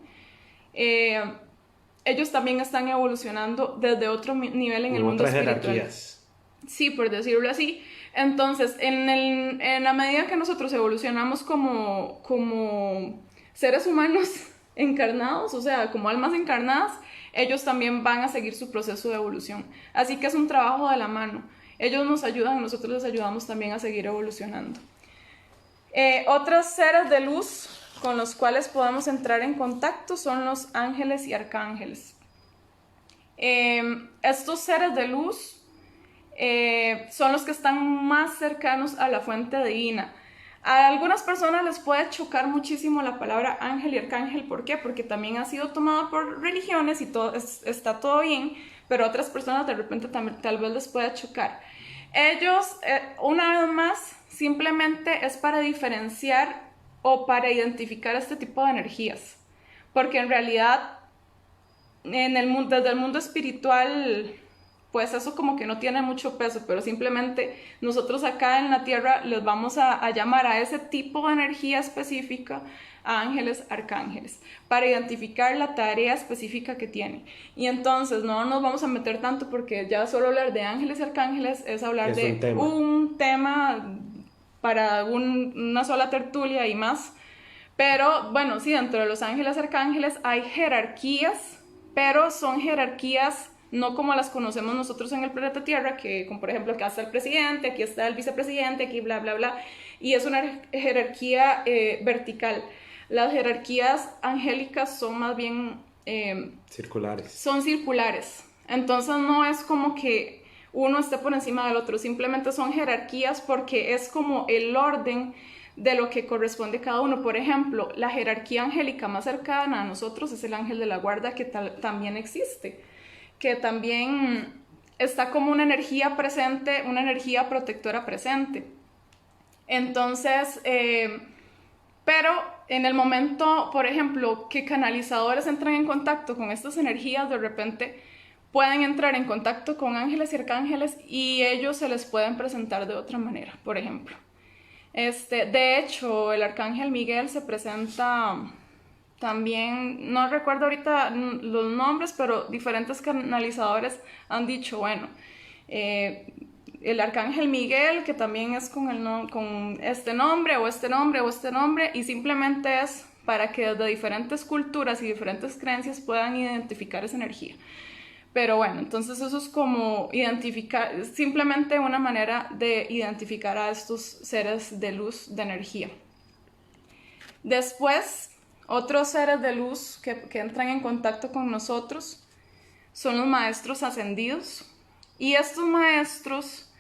ellos también están evolucionando desde otro nivel en el mundo espiritual. Jerarquías. Sí, por decirlo así. Entonces, en la medida que nosotros evolucionamos como seres humanos encarnados, o sea, como almas encarnadas, ellos también van a seguir su proceso de evolución. Así que es un trabajo de la mano. Ellos nos ayudan y nosotros les ayudamos también a seguir evolucionando. Otros seres de luz con los cuales podamos entrar en contacto son los ángeles y arcángeles. Estos seres de luz son los que están más cercanos a la fuente divina. A algunas personas les puede chocar muchísimo la palabra ángel y arcángel. ¿Por qué? Porque también ha sido tomado por religiones y está todo bien, pero a otras personas de repente tal vez les pueda chocar. Ellos, una vez más, simplemente es para diferenciar o para identificar este tipo de energías, porque en realidad desde el mundo espiritual, pues eso como que no tiene mucho peso, pero simplemente nosotros acá en la tierra les vamos a llamar a ese tipo de energía específica a ángeles, arcángeles, para identificar la tarea específica que tienen. Y entonces no nos vamos a meter tanto, porque ya solo hablar de ángeles y arcángeles es hablar de un tema para una sola tertulia y más. Pero bueno, sí, dentro de los ángeles, arcángeles hay jerarquías, pero son jerarquías no como las conocemos nosotros en el planeta Tierra, que como por ejemplo acá está el presidente, aquí está el vicepresidente, aquí bla bla bla, y es una jerarquía vertical. Las jerarquías angélicas son más bien circulares. Son circulares, entonces no es como que uno esté por encima del otro, simplemente son jerarquías porque es como el orden de lo que corresponde a cada uno. Por ejemplo, la jerarquía angélica más cercana a nosotros es el ángel de la guarda, que también existe, que también está como una energía presente, una energía protectora presente. Entonces, pero en el momento, por ejemplo, que canalizadores entran en contacto con estas energías, de repente pueden entrar en contacto con ángeles y arcángeles y ellos se les pueden presentar de otra manera, por ejemplo. De hecho, el arcángel Miguel se presenta también, no recuerdo ahorita los nombres, pero diferentes canalizadores han dicho, bueno, el arcángel Miguel, que también es con este nombre o este nombre o este nombre, y simplemente es para que desde diferentes culturas y diferentes creencias puedan identificar esa energía. Pero bueno, entonces eso es como identificar, simplemente una manera de identificar a estos seres de luz, de energía. Después, otros seres de luz que entran en contacto con nosotros son los maestros ascendidos. Y estos maestros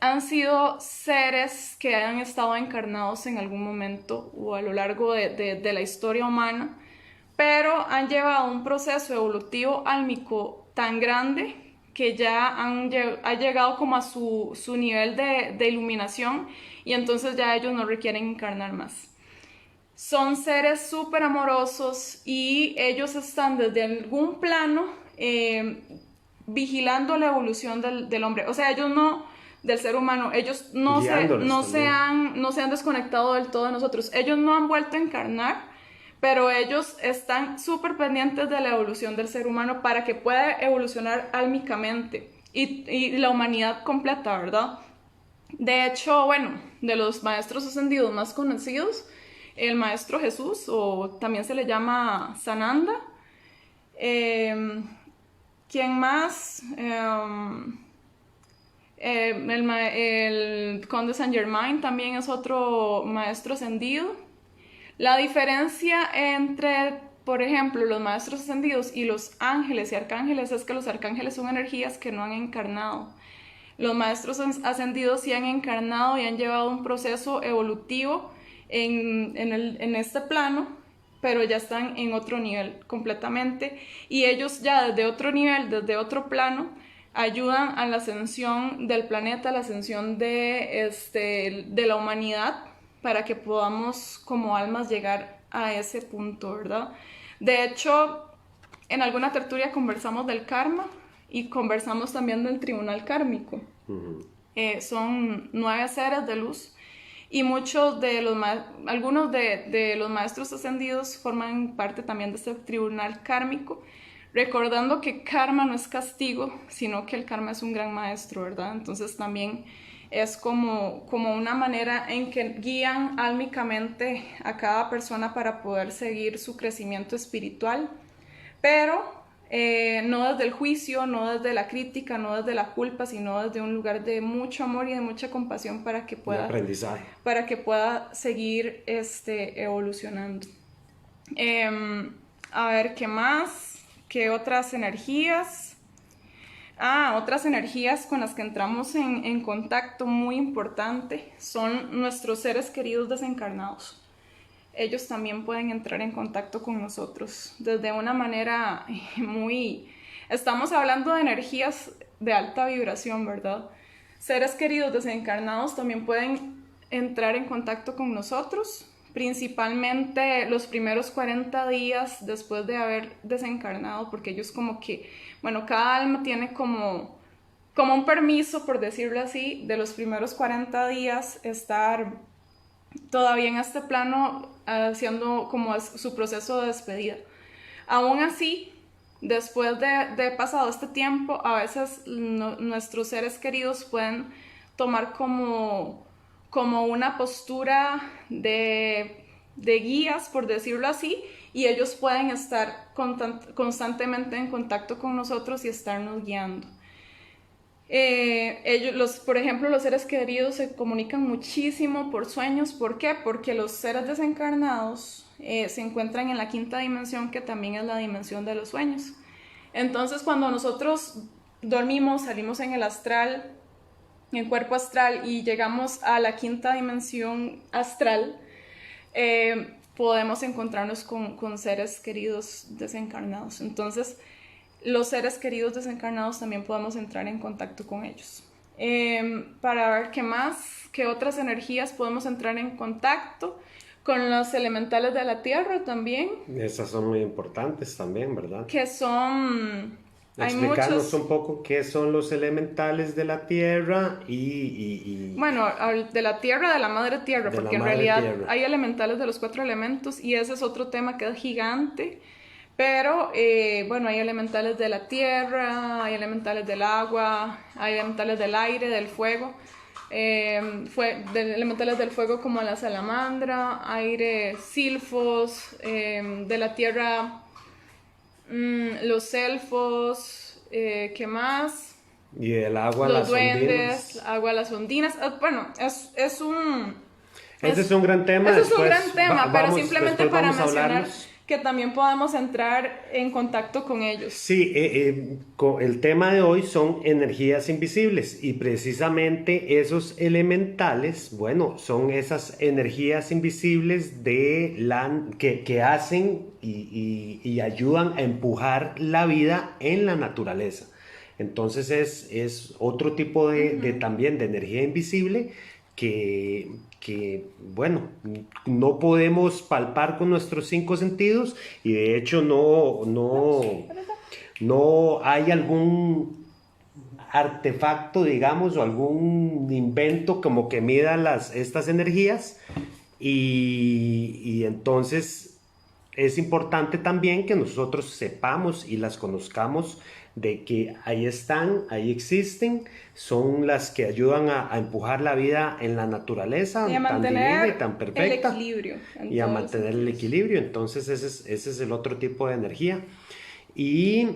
han sido seres que han estado encarnados en algún momento o a lo largo de la historia humana, pero han llevado un proceso evolutivo álmico tan grande que ya ha llegado como a su nivel de iluminación, y entonces ya ellos no requieren encarnar más. Son seres súper amorosos y ellos están desde algún plano vigilando la evolución del hombre. O sea, ellos no, del ser humano, ellos no se han desconectado del todo de nosotros. Ellos no han vuelto a encarnar, pero ellos están súper pendientes de la evolución del ser humano para que pueda evolucionar álmicamente y la humanidad completa, ¿verdad? De hecho, bueno, de los maestros ascendidos más conocidos, el maestro Jesús, o también se le llama Sananda. ¿Quién más? El conde Saint Germain también es otro maestro ascendido. La diferencia entre, por ejemplo, los maestros ascendidos y los ángeles y arcángeles es que los arcángeles son energías que no han encarnado. Los maestros ascendidos sí han encarnado y han llevado un proceso evolutivo en este plano, pero ya están en otro nivel completamente, y ellos ya desde otro nivel, desde otro plano, ayudan a la ascensión del planeta, a la ascensión de la humanidad, para que podamos como almas llegar a ese punto, ¿verdad? De hecho, en alguna tertulia conversamos del karma y conversamos también del tribunal kármico. Son 9 seres de luz y algunos de los maestros ascendidos forman parte también de este tribunal kármico, recordando que karma no es castigo, sino que el karma es un gran maestro, ¿verdad? Entonces también es como una manera en que guían álmicamente a cada persona para poder seguir su crecimiento espiritual, pero no desde el juicio, no desde la crítica, no desde la culpa, sino desde un lugar de mucho amor y de mucha compasión para que pueda, aprendizaje. Para que pueda seguir evolucionando. A ver, ¿qué más? ¿Qué otras energías? Otras energías con las que entramos en contacto muy importante son nuestros seres queridos desencarnados. Ellos también pueden entrar en contacto con nosotros desde una manera muy... Estamos hablando de energías de alta vibración, ¿verdad? Seres queridos desencarnados también pueden entrar en contacto con nosotros, principalmente los primeros 40 días después de haber desencarnado, porque ellos como que, bueno, cada alma tiene como un permiso, por decirlo así, de los primeros 40 días estar todavía en este plano haciendo como su proceso de despedida. Aún así, después de pasado este tiempo, a veces nuestros seres queridos pueden tomar como una postura de guías, por decirlo así, y ellos pueden estar constantemente en contacto con nosotros y estarnos guiando. Por ejemplo, los seres queridos se comunican muchísimo por sueños. ¿Por qué? Porque los seres desencarnados se encuentran en la 5ª dimensión, que también es la dimensión de los sueños. Entonces, cuando nosotros dormimos, salimos en el astral, en el cuerpo astral, y llegamos a la 5ª dimensión astral, podemos encontrarnos con seres queridos desencarnados. Entonces, los seres queridos desencarnados también podemos entrar en contacto con ellos. Para ver qué otras energías podemos entrar en contacto con los elementales de la tierra también. Esas son muy importantes también, ¿verdad? Que son... Explicarnos un poco qué son los elementales de la tierra Bueno, de la tierra, de la madre tierra, porque en realidad hay elementales de los 4 elementos y ese es otro tema que es gigante. Pero, bueno, hay elementales de la tierra, hay elementales del agua, hay elementales del aire, del fuego. Elementales del fuego como la salamandra, aire, silfos, de la tierra, los elfos, ¿qué más? Y del agua, los las duendes, ondinas. agua, las ondinas. Bueno, es un... Ese es un gran tema. Ese es un gran tema, pero simplemente para mencionar hablarnos. Que también podamos entrar en contacto con ellos. Sí, el tema de hoy son energías invisibles y precisamente esos elementales, bueno, son esas energías invisibles que hacen y ayudan a empujar la vida en la naturaleza. Entonces es otro tipo también de energía invisible que, bueno, no podemos palpar con nuestros 5 sentidos y de hecho no hay algún artefacto, digamos, o algún invento como que mida estas energías y entonces es importante también que nosotros sepamos y las conozcamos de que ahí están, ahí existen, son las que ayudan a empujar la vida en la naturaleza y a tan divina y tan perfecta. El equilibrio. Y a mantener el equilibrio. Entonces ese es el otro tipo de energía. Y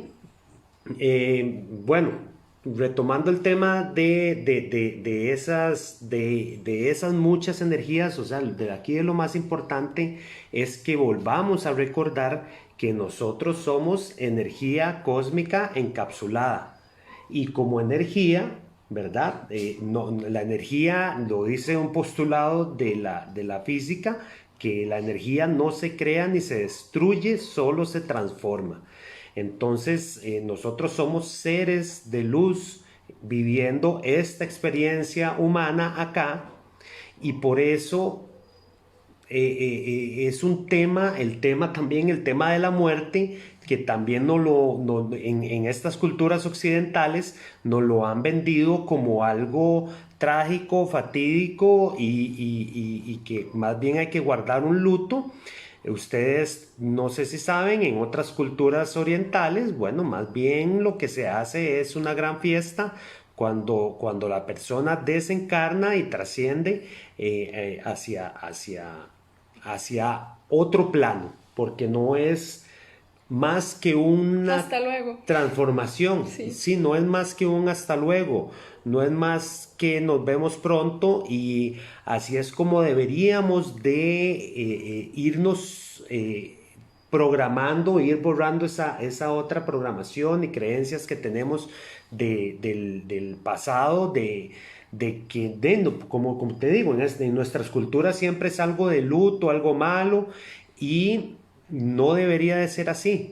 bueno, retomando el tema de esas muchas energías, o sea, de aquí de lo más importante es que volvamos a recordar que nosotros somos energía cósmica encapsulada y como energía, ¿verdad? La energía, lo dice un postulado de la física, que la energía no se crea ni se destruye, solo se transforma. Entonces, nosotros somos seres de luz viviendo esta experiencia humana acá y por eso es un tema, el tema de la muerte, que también en estas culturas occidentales nos lo han vendido como algo trágico, fatídico y que más bien hay que guardar un luto. Ustedes no sé si saben, en otras culturas orientales, bueno, más bien lo que se hace es una gran fiesta cuando la persona desencarna y trasciende hacia otro plano, porque no es más que una Hasta luego. transformación, Sí. sí, no es más que un hasta luego, no es más que nos vemos pronto y así es como deberíamos de irnos programando, ir borrando esa otra programación y creencias que tenemos del pasado, como te digo, en nuestras culturas siempre es algo de luto, algo malo y no debería de ser así,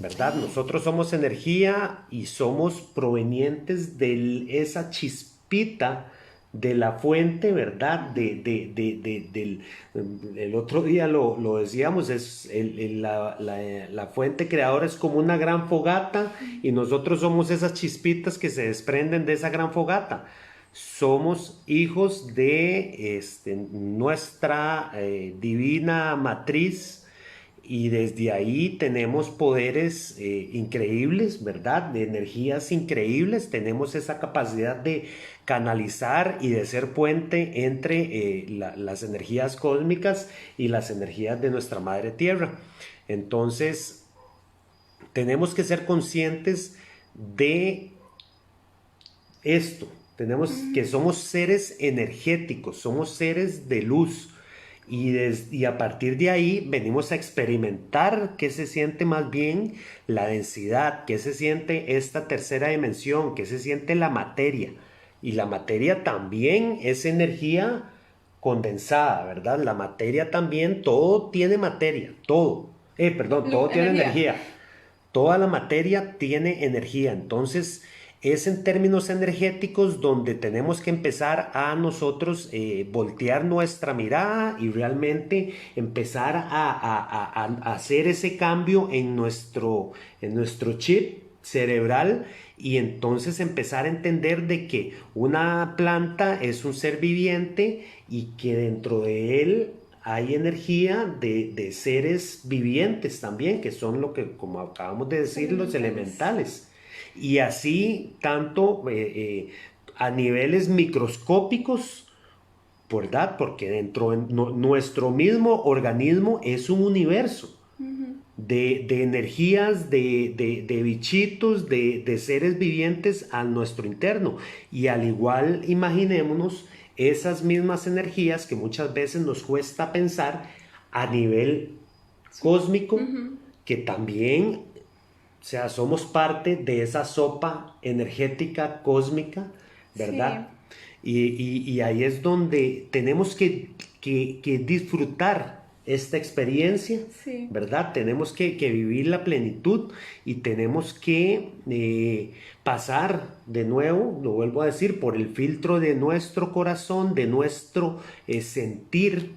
¿verdad? Nosotros somos energía y somos provenientes de esa chispita de la fuente, ¿verdad? El otro día lo decíamos, la fuente creadora es como una gran fogata y nosotros somos esas chispitas que se desprenden de esa gran fogata. Somos hijos de nuestra divina matriz y desde ahí tenemos poderes increíbles, ¿verdad? De energías increíbles, tenemos esa capacidad de canalizar y de ser puente entre las energías cósmicas y las energías de nuestra madre tierra. Entonces, tenemos que ser conscientes de esto. Tenemos que somos seres energéticos, somos seres de luz. Y a partir de ahí venimos a experimentar qué se siente más bien la densidad, qué se siente esta tercera dimensión, qué se siente la materia. Y la materia también es energía condensada, ¿verdad? La materia también, todo tiene materia, todo. Todo tiene energía. Toda la materia tiene energía. Entonces, es en términos energéticos donde tenemos que empezar a nosotros voltear nuestra mirada y realmente empezar a hacer ese cambio en nuestro chip cerebral y entonces empezar a entender de que una planta es un ser viviente y que dentro de él hay energía de seres vivientes también, que son lo que, como acabamos de decir, los elementales. Y así, tanto a niveles microscópicos, ¿verdad? Porque dentro de nuestro mismo organismo es un universo de energías, de bichitos, de seres vivientes a nuestro interno. Y al igual, imaginémonos esas mismas energías que muchas veces nos cuesta pensar a nivel cósmico, que también, o sea, somos parte de esa sopa energética cósmica, ¿verdad? Y ahí es donde tenemos que disfrutar esta experiencia, ¿verdad? Tenemos que vivir la plenitud y tenemos que pasar de nuevo, lo vuelvo a decir, por el filtro de nuestro corazón, de nuestro sentir,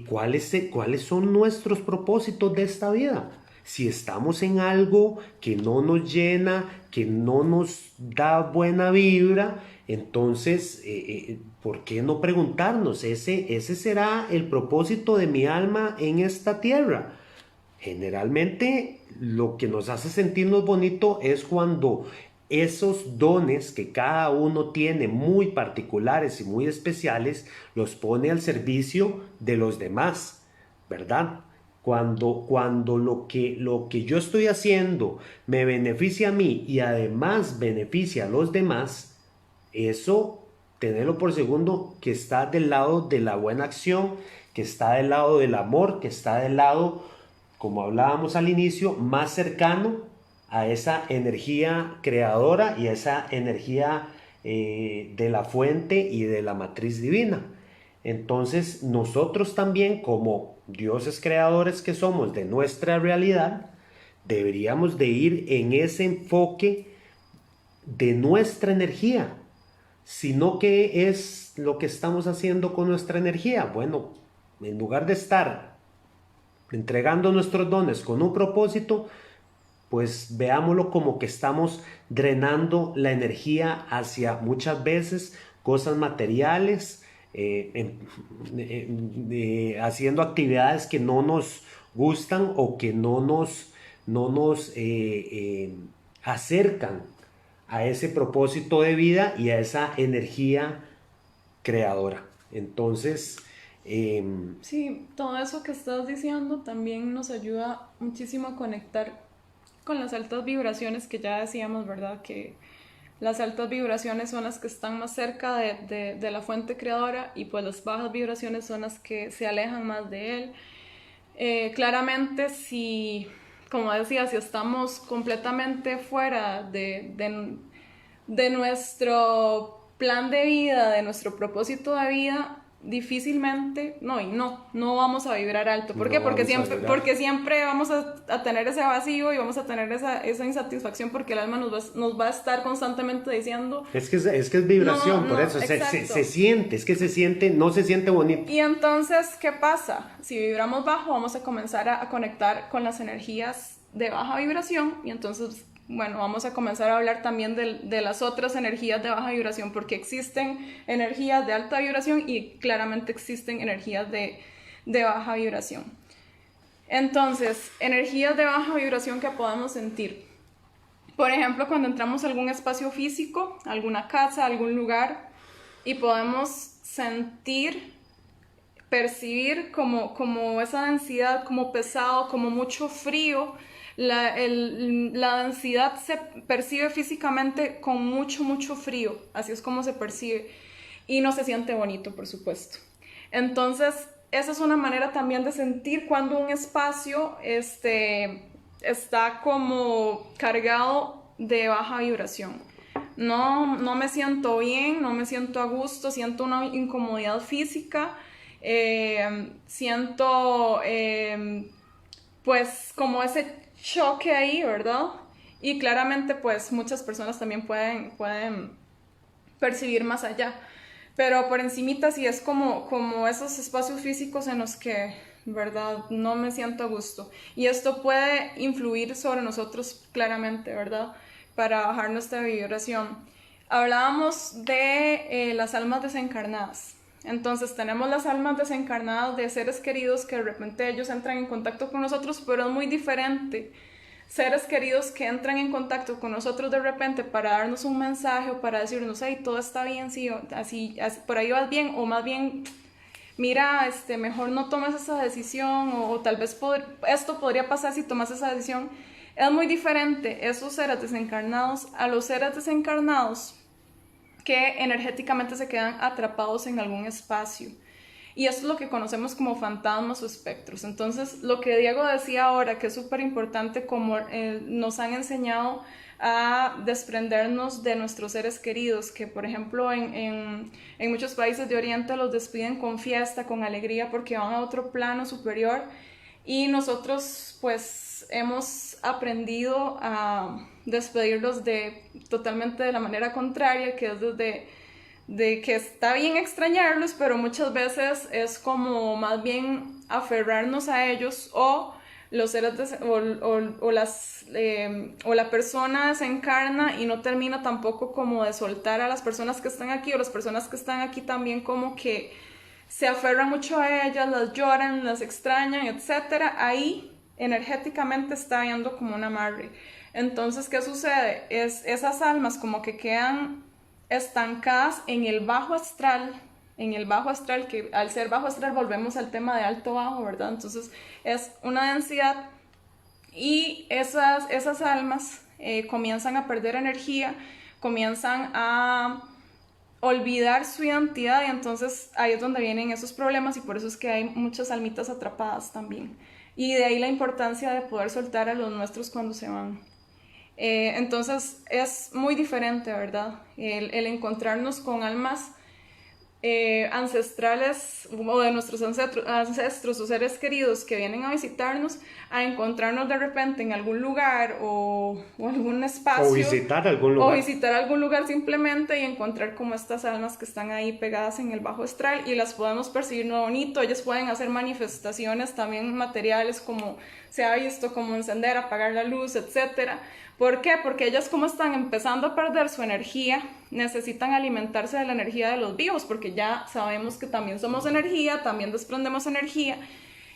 cuáles son nuestros propósitos de esta vida. Si estamos en algo que no nos llena, que no nos da buena vibra, entonces, ¿por qué no preguntarnos? Ese será el propósito de mi alma en esta tierra. Generalmente, lo que nos hace sentirnos bonito es cuando esos dones que cada uno tiene muy particulares y muy especiales, los pone al servicio de los demás, ¿verdad? Cuando lo que yo estoy haciendo me beneficia a mí y además beneficia a los demás, eso, tenerlo por segundo, que está del lado de la buena acción, que está del lado del amor, que está del lado, como hablábamos al inicio, más cercano a esa energía creadora y a esa energía de la fuente y de la matriz divina. Entonces, nosotros también, como dioses creadores que somos de nuestra realidad, deberíamos de ir en ese enfoque de nuestra energía, sino ¿qué es lo que estamos haciendo con nuestra energía? Bueno, en lugar de estar entregando nuestros dones con un propósito, pues veámoslo como que estamos drenando la energía hacia muchas veces cosas materiales, haciendo actividades que no nos gustan o que no nos acercan a ese propósito de vida y a esa energía creadora. Entonces, Sí, todo eso que estás diciendo también nos ayuda muchísimo a conectar con las altas vibraciones que ya decíamos, ¿verdad? Que las altas vibraciones son las que están más cerca de la fuente creadora y pues las bajas vibraciones son las que se alejan más de él. Claramente, si, como decía, si estamos completamente fuera de nuestro plan de vida, de nuestro propósito de vida, difícilmente, no vamos a vibrar alto. ¿Por qué? Porque siempre vamos a tener ese vacío y vamos a tener esa insatisfacción porque el alma nos va a estar constantemente diciendo... Es que es vibración, por eso se siente, es que se siente, no se siente bonito. Y entonces, ¿qué pasa? Si vibramos bajo, vamos a comenzar a conectar con las energías de baja vibración y entonces... Bueno, vamos a comenzar a hablar también de las otras energías de baja vibración, porque existen energías de alta vibración y claramente existen energías de baja vibración. Entonces, energías de baja vibración que podemos sentir. Por ejemplo, cuando entramos a algún espacio físico, alguna casa, algún lugar, y podemos sentir, percibir como esa densidad, como pesado, como mucho frío. La densidad se percibe físicamente con mucho frío, así es como se percibe y no se siente bonito, por supuesto. Entonces, esa es una manera también de sentir cuando un espacio está como cargado de baja vibración. No me siento bien, no me siento a gusto, siento una incomodidad física, siento pues como ese choque ahí, ¿verdad? Y claramente pues muchas personas también pueden percibir más allá, pero por encimita sí es como esos espacios físicos en los que, ¿verdad? No me siento a gusto y esto puede influir sobre nosotros claramente, ¿verdad? Para bajar nuestra vibración. Hablábamos de las almas desencarnadas. Entonces tenemos las almas desencarnadas de seres queridos que de repente ellos entran en contacto con nosotros, pero es muy diferente. Seres queridos que entran en contacto con nosotros de repente para darnos un mensaje o para decirnos, hey, todo está bien, sí, así, por ahí vas bien, o más bien, mira, mejor no tomes esa decisión, o tal vez esto podría pasar si tomas esa decisión. Es muy diferente esos seres desencarnados a los seres desencarnados que energéticamente se quedan atrapados en algún espacio. Y eso es lo que conocemos como fantasmas o espectros. Entonces, lo que Diego decía ahora, que es súper importante, como nos han enseñado a desprendernos de nuestros seres queridos, que por ejemplo en muchos países de Oriente los despiden con fiesta, con alegría, porque van a otro plano superior. Y nosotros pues hemos aprendido a despedirlos totalmente de la manera contraria, que es de que está bien extrañarlos, pero muchas veces es como más bien aferrarnos a ellos, o los seres o la persona se encarna y no termina tampoco como de soltar a las personas que están aquí, o las personas que están aquí también como que se aferran mucho a ellas, las lloran, las extrañan, etcétera. Ahí energéticamente está viendo como un amarre. Entonces, ¿qué sucede? Esas almas como que quedan estancadas en el bajo astral, que al ser bajo astral volvemos al tema de alto bajo, ¿verdad? Entonces es una densidad y esas almas comienzan a perder energía, comienzan a olvidar su identidad, y entonces ahí es donde vienen esos problemas, y por eso es que hay muchas almitas atrapadas también, y de ahí la importancia de poder soltar a los nuestros cuando se van. Entonces es muy diferente, ¿verdad? El encontrarnos con almas ancestrales o de nuestros ancestros o seres queridos que vienen a visitarnos, a encontrarnos de repente en algún lugar o algún espacio. O visitar algún lugar. O visitar algún lugar simplemente y encontrar como estas almas que están ahí pegadas en el bajo astral y las podemos percibir no bonito. Ellas pueden hacer manifestaciones también materiales, como se ha visto, como encender, apagar la luz, etcétera. ¿Por qué? Porque ellas, como están empezando a perder su energía, necesitan alimentarse de la energía de los vivos, porque ya sabemos que también somos energía, también desprendemos energía,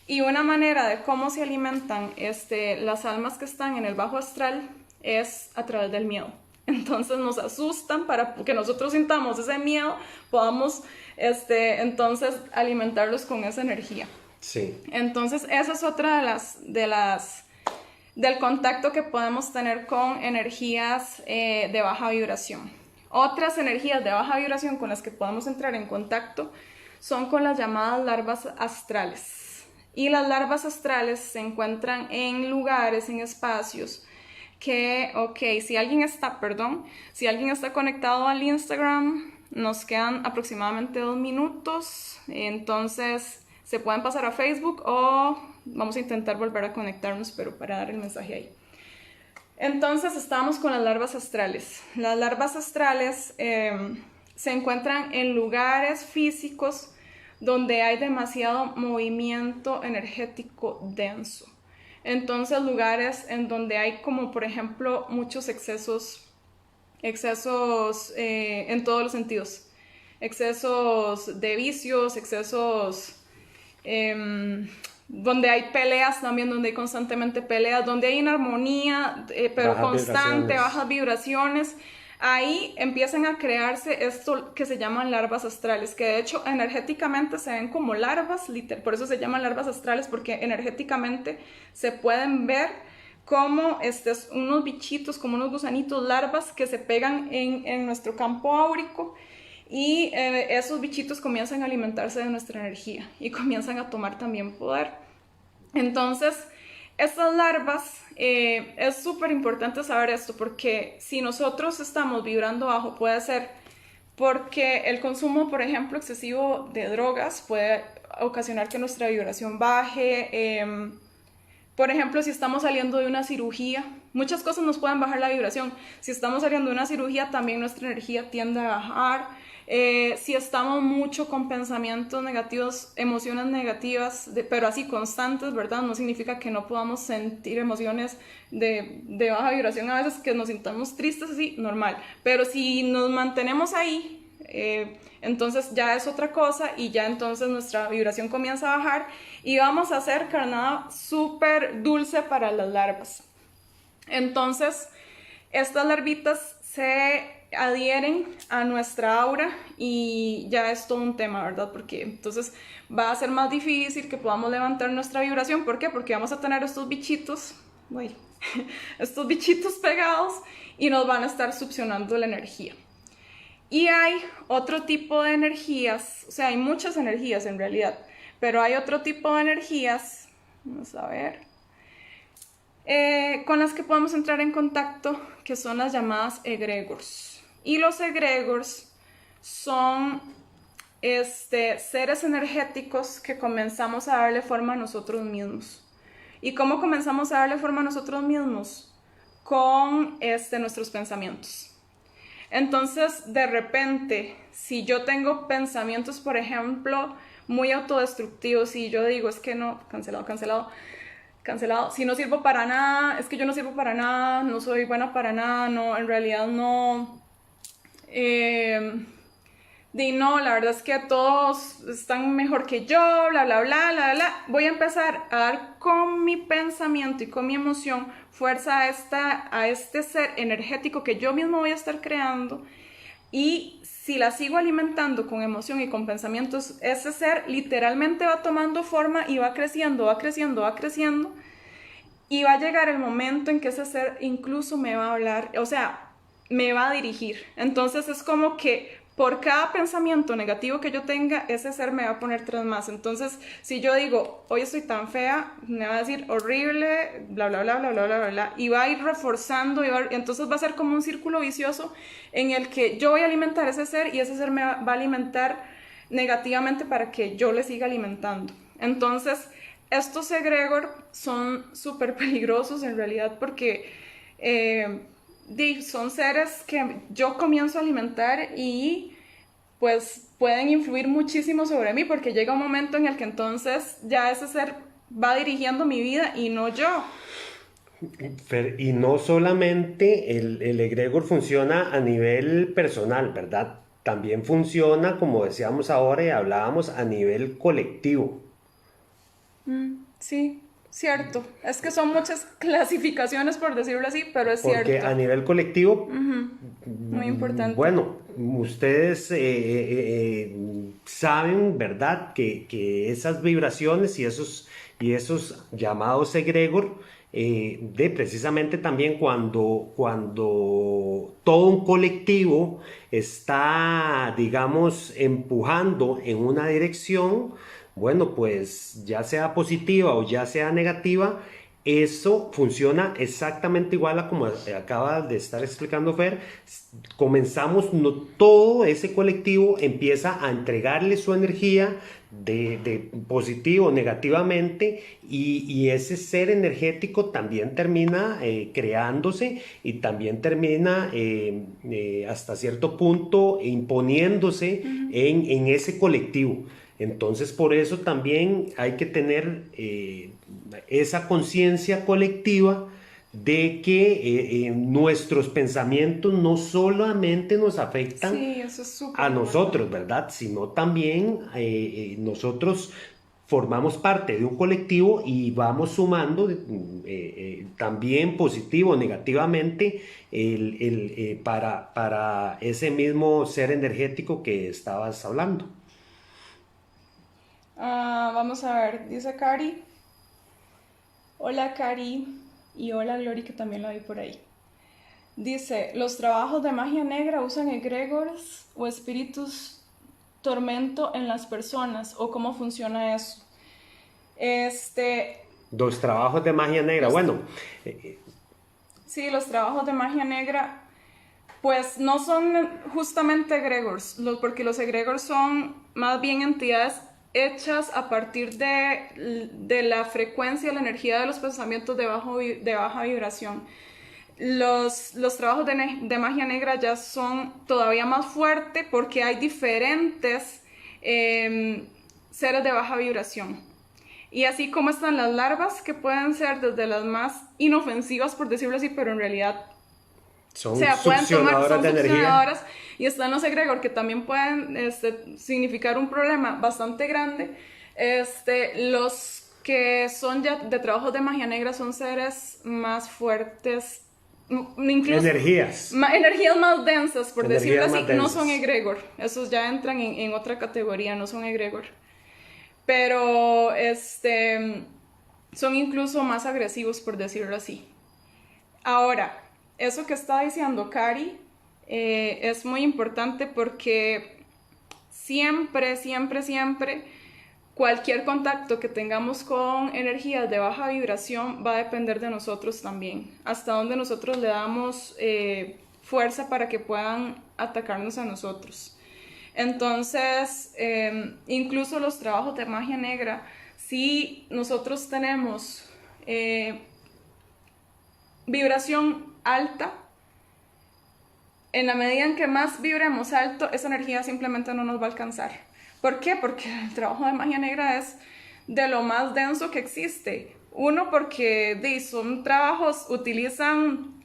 y una manera de cómo se alimentan las almas que están en el bajo astral es a través del miedo. Entonces nos asustan para que nosotros sintamos ese miedo, podamos entonces alimentarlos con esa energía. Sí. Entonces esa es otra del contacto que podemos tener con energías de baja vibración. Otras energías de baja vibración con las que podemos entrar en contacto son con las llamadas larvas astrales. Y las larvas astrales se encuentran en lugares, en espacios que, si alguien está conectado al Instagram, nos quedan aproximadamente 2 minutos, entonces se pueden pasar a Facebook o vamos a intentar volver a conectarnos, pero para dar el mensaje ahí. Entonces estamos con las larvas astrales. Las larvas astrales se encuentran en lugares físicos donde hay demasiado movimiento energético denso. Entonces lugares en donde hay como por ejemplo muchos excesos en todos los sentidos. Excesos de vicios, excesos... donde hay peleas también, donde hay constantemente peleas, donde hay inarmonía, pero constante, bajas vibraciones, ahí empiezan a crearse esto que se llaman larvas astrales, que de hecho energéticamente se ven como larvas, por eso se llaman larvas astrales, porque energéticamente se pueden ver como unos bichitos, como unos gusanitos, larvas que se pegan en nuestro campo áurico. Y esos bichitos comienzan a alimentarse de nuestra energía y comienzan a tomar también poder. Entonces, estas larvas, es súper importante saber esto, porque si nosotros estamos vibrando bajo, puede ser porque el consumo, por ejemplo, excesivo de drogas puede ocasionar que nuestra vibración baje. Por ejemplo, si estamos saliendo de una cirugía, muchas cosas nos pueden bajar la vibración. Si estamos saliendo de una cirugía, también nuestra energía tiende a bajar. Si estamos mucho con pensamientos negativos, emociones negativas, pero así constantes, ¿verdad? No significa que no podamos sentir emociones de baja vibración a veces, que nos sintamos tristes, así, normal. Pero si nos mantenemos ahí, entonces ya es otra cosa y ya entonces nuestra vibración comienza a bajar y vamos a hacer carnada súper dulce para las larvas. Entonces, estas larvitas se adhieren a nuestra aura y ya es todo un tema, ¿verdad? Porque entonces va a ser más difícil que podamos levantar nuestra vibración. ¿Por qué? Porque vamos a tener estos bichitos, estos bichitos pegados y nos van a estar succionando la energía. Y hay otro tipo de energías, o sea, hay muchas energías en realidad, pero hay otro tipo de energías, vamos a ver, con las que podemos entrar en contacto, que son las llamadas egregores. Y los egregores son seres energéticos que comenzamos a darle forma a nosotros mismos. ¿Y cómo comenzamos a darle forma a nosotros mismos? Con nuestros pensamientos. Entonces, de repente, si yo tengo pensamientos, por ejemplo, muy autodestructivos, y yo digo, es que no, cancelado, si no sirvo para nada, es que yo no sirvo para nada, no soy buena para nada, no, en realidad no, no, la verdad es que todos están mejor que yo, bla, bla, bla, bla, bla. Voy a empezar a dar con mi pensamiento y con mi emoción fuerza a este ser energético que yo mismo voy a estar creando, y si la sigo alimentando con emoción y con pensamientos, ese ser literalmente va tomando forma y va creciendo, va creciendo, va creciendo, y va a llegar el momento en que ese ser incluso me va a hablar, o sea, me va a dirigir. Entonces es como que por cada pensamiento negativo que yo tenga, ese ser me va a poner 3 más. Entonces, si yo digo, hoy estoy tan fea, me va a decir horrible, bla, bla, bla, bla, bla, bla, bla, y va a ir reforzando, entonces va a ser como un círculo vicioso en el que yo voy a alimentar a ese ser y ese ser me va a alimentar negativamente para que yo le siga alimentando. Entonces, estos egregor son súper peligrosos en realidad porque son seres que yo comienzo a alimentar y pues pueden influir muchísimo sobre mí porque llega un momento en el que entonces ya ese ser va dirigiendo mi vida y no yo. Y no solamente el egregor funciona a nivel personal, ¿verdad? También funciona, como decíamos ahora y hablábamos, a nivel colectivo. Sí, cierto. Es que son muchas clasificaciones por decirlo así, pero es Porque cierto. a nivel colectivo, Muy importante. bueno, ustedes saben, ¿verdad? Que esas vibraciones y esos llamados egregor, de precisamente también cuando todo un colectivo está, digamos, empujando en una dirección, bueno, pues ya sea positiva o ya sea negativa, eso funciona exactamente igual a como acaba de estar explicando Fer. Comenzamos, todo ese colectivo empieza a entregarle su energía de positivo, negativamente, y ese ser energético también termina creándose y también termina hasta cierto punto imponiéndose en ese colectivo. Entonces, por eso también hay que tener esa conciencia colectiva de que nuestros pensamientos no solamente nos afectan Sí, eso es súper a nosotros, importante. ¿verdad? Sino también nosotros formamos parte de un colectivo y vamos sumando también positivo o negativamente para ese mismo ser energético que estabas hablando. Vamos a ver, dice Cari. Hola Cari y hola Glory que también la vi por ahí. Dice, ¿los trabajos de magia negra usan egregores o espíritus tormento en las personas o cómo funciona eso? Este, Los trabajos de magia negra, los, bueno, sí, los trabajos de magia negra pues no son justamente egregores, porque los egregores son más bien entidades hechas a partir de la frecuencia, la energía de los pensamientos de baja vibración. Los trabajos de magia negra ya son todavía más fuertes porque hay diferentes seres de baja vibración. Y así como están las larvas, que pueden ser desde las más inofensivas, por decirlo así, pero en realidad, o son sea, pueden tomar, succionadoras son de energía. succionadoras, y están los egregor que también pueden significar un problema bastante grande. Los que son ya de trabajos de magia negra son seres más fuertes, incluso Energías. energías más densas, por decirlo Energías así, más no son densas. egregor, esos ya entran en otra categoría, no son egregor. Pero son incluso más agresivos, por decirlo así. Ahora, eso que está diciendo Cari es muy importante porque siempre, siempre, siempre, cualquier contacto que tengamos con energías de baja vibración va a depender de nosotros también. Hasta donde nosotros le damos fuerza para que puedan atacarnos a nosotros. Entonces, incluso los trabajos de magia negra, si nosotros tenemos vibración alta, en la medida en que más vibremos alto, esa energía simplemente no nos va a alcanzar. ¿Por qué? Porque el trabajo de magia negra es de lo más denso que existe. Uno, porque son trabajos, utilizan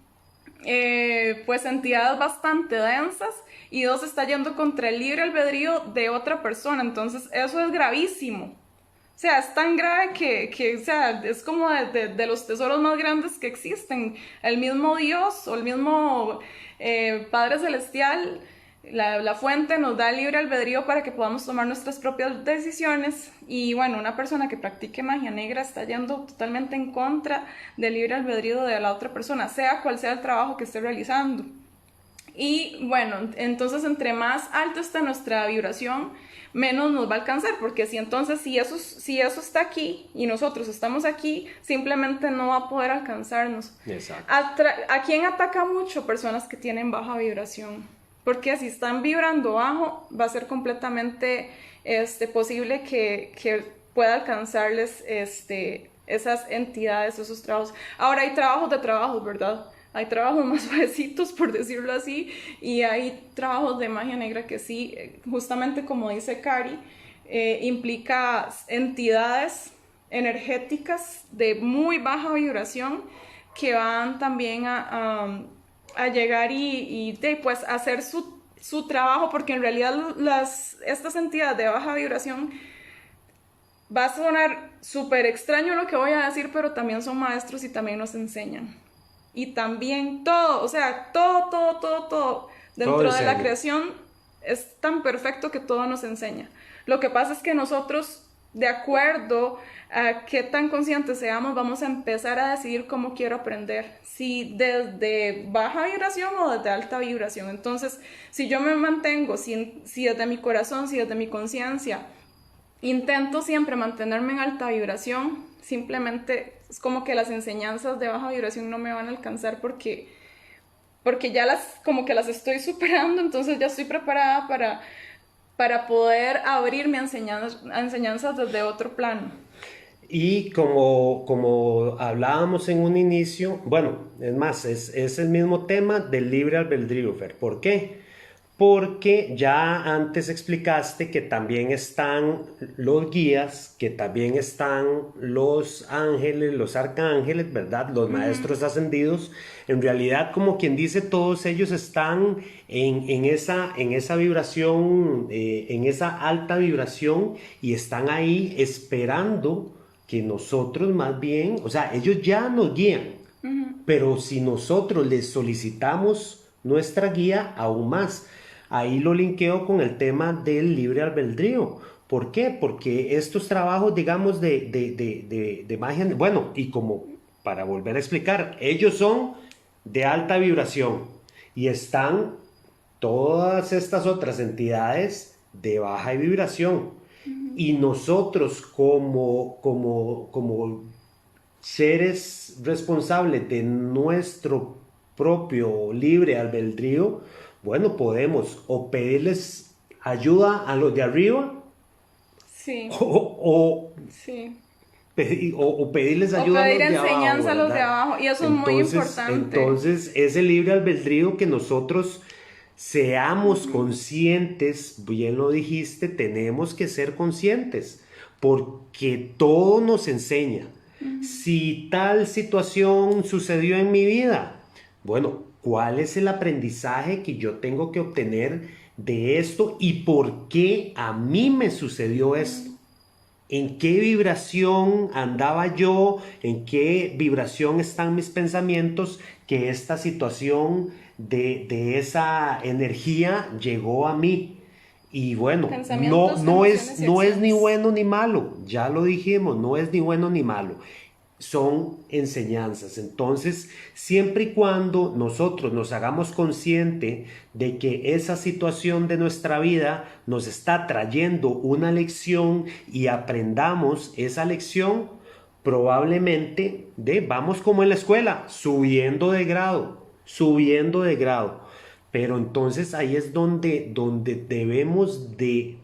pues entidades bastante densas, y dos, está yendo contra el libre albedrío de otra persona, entonces eso es gravísimo. O sea, es tan grave que o sea, es como de los tesoros más grandes que existen. El mismo Dios o el mismo Padre Celestial, la fuente, nos da libre albedrío para que podamos tomar nuestras propias decisiones. Y bueno, una persona que practique magia negra está yendo totalmente en contra del libre albedrío de la otra persona, sea cual sea el trabajo que esté realizando. Y bueno, entonces entre más alto está nuestra vibración, menos nos va a alcanzar, porque si eso está aquí y nosotros estamos aquí, simplemente no va a poder alcanzarnos. Exacto. ¿A quién ataca mucho? Personas que tienen baja vibración, porque si están vibrando bajo, va a ser completamente posible que pueda alcanzarles esas entidades, esos trabajos. Ahora hay trabajos de trabajos, ¿verdad? Hay trabajos más suavecitos, por decirlo así, y hay trabajos de magia negra que sí, justamente como dice Cari, implica entidades energéticas de muy baja vibración que van también a llegar y pues hacer su trabajo, porque en realidad estas entidades de baja vibración, va a sonar súper extraño lo que voy a decir, pero también son maestros y también nos enseñan. Y también todo, o sea, todo dentro de la creación es tan perfecto que todo nos enseña. Lo que pasa es que nosotros, de acuerdo a qué tan conscientes seamos, vamos a empezar a decidir cómo quiero aprender, si desde baja vibración o desde alta vibración. Entonces, si yo me mantengo, si desde mi corazón, si desde mi conciencia, intento siempre mantenerme en alta vibración, simplemente es como que las enseñanzas de baja vibración no me van a alcanzar porque ya como que las estoy superando, entonces ya estoy preparada para poder abrirme a enseñanzas desde otro plano. Y como hablábamos en un inicio, bueno, es más, es el mismo tema del libre albedrío, Fer. ¿Por qué? Porque ya antes explicaste que también están los guías, que también están los ángeles, los arcángeles, ¿verdad? Los maestros ascendidos. En realidad, como quien dice, todos ellos están en esa vibración, en esa alta vibración, y están ahí esperando que nosotros más bien, o sea, ellos ya nos guían, pero si nosotros les solicitamos nuestra guía, aún más. Ahí lo linkeo con el tema del libre albedrío. ¿Por qué? Porque estos trabajos, digamos, de magia, bueno, y como para volver a explicar, ellos son de alta vibración y están todas estas otras entidades de baja vibración. Y nosotros como seres responsables de nuestro propio libre albedrío, bueno, podemos o pedirles ayuda a los de arriba, sí, sí. o pedirles ayuda o pedir a los de abajo, enseñanza a los de ¿verdad? abajo, y eso es muy importante. Entonces, ese libre albedrío que nosotros seamos conscientes, bien lo dijiste, tenemos que ser conscientes, porque todo nos enseña. Si tal situación sucedió en mi vida, bueno, ¿cuál es el aprendizaje que yo tengo que obtener de esto y por qué a mí me sucedió esto? ¿En qué vibración andaba yo? ¿En qué vibración están mis pensamientos que esta situación de esa energía llegó a mí? Y bueno, no es ni bueno ni malo, ya lo dijimos, no es ni bueno ni malo. Son enseñanzas. Entonces, siempre y cuando nosotros nos hagamos consciente de que esa situación de nuestra vida nos está trayendo una lección y aprendamos esa lección, probablemente vamos como en la escuela, subiendo de grado, subiendo de grado. Pero entonces ahí es donde debemos de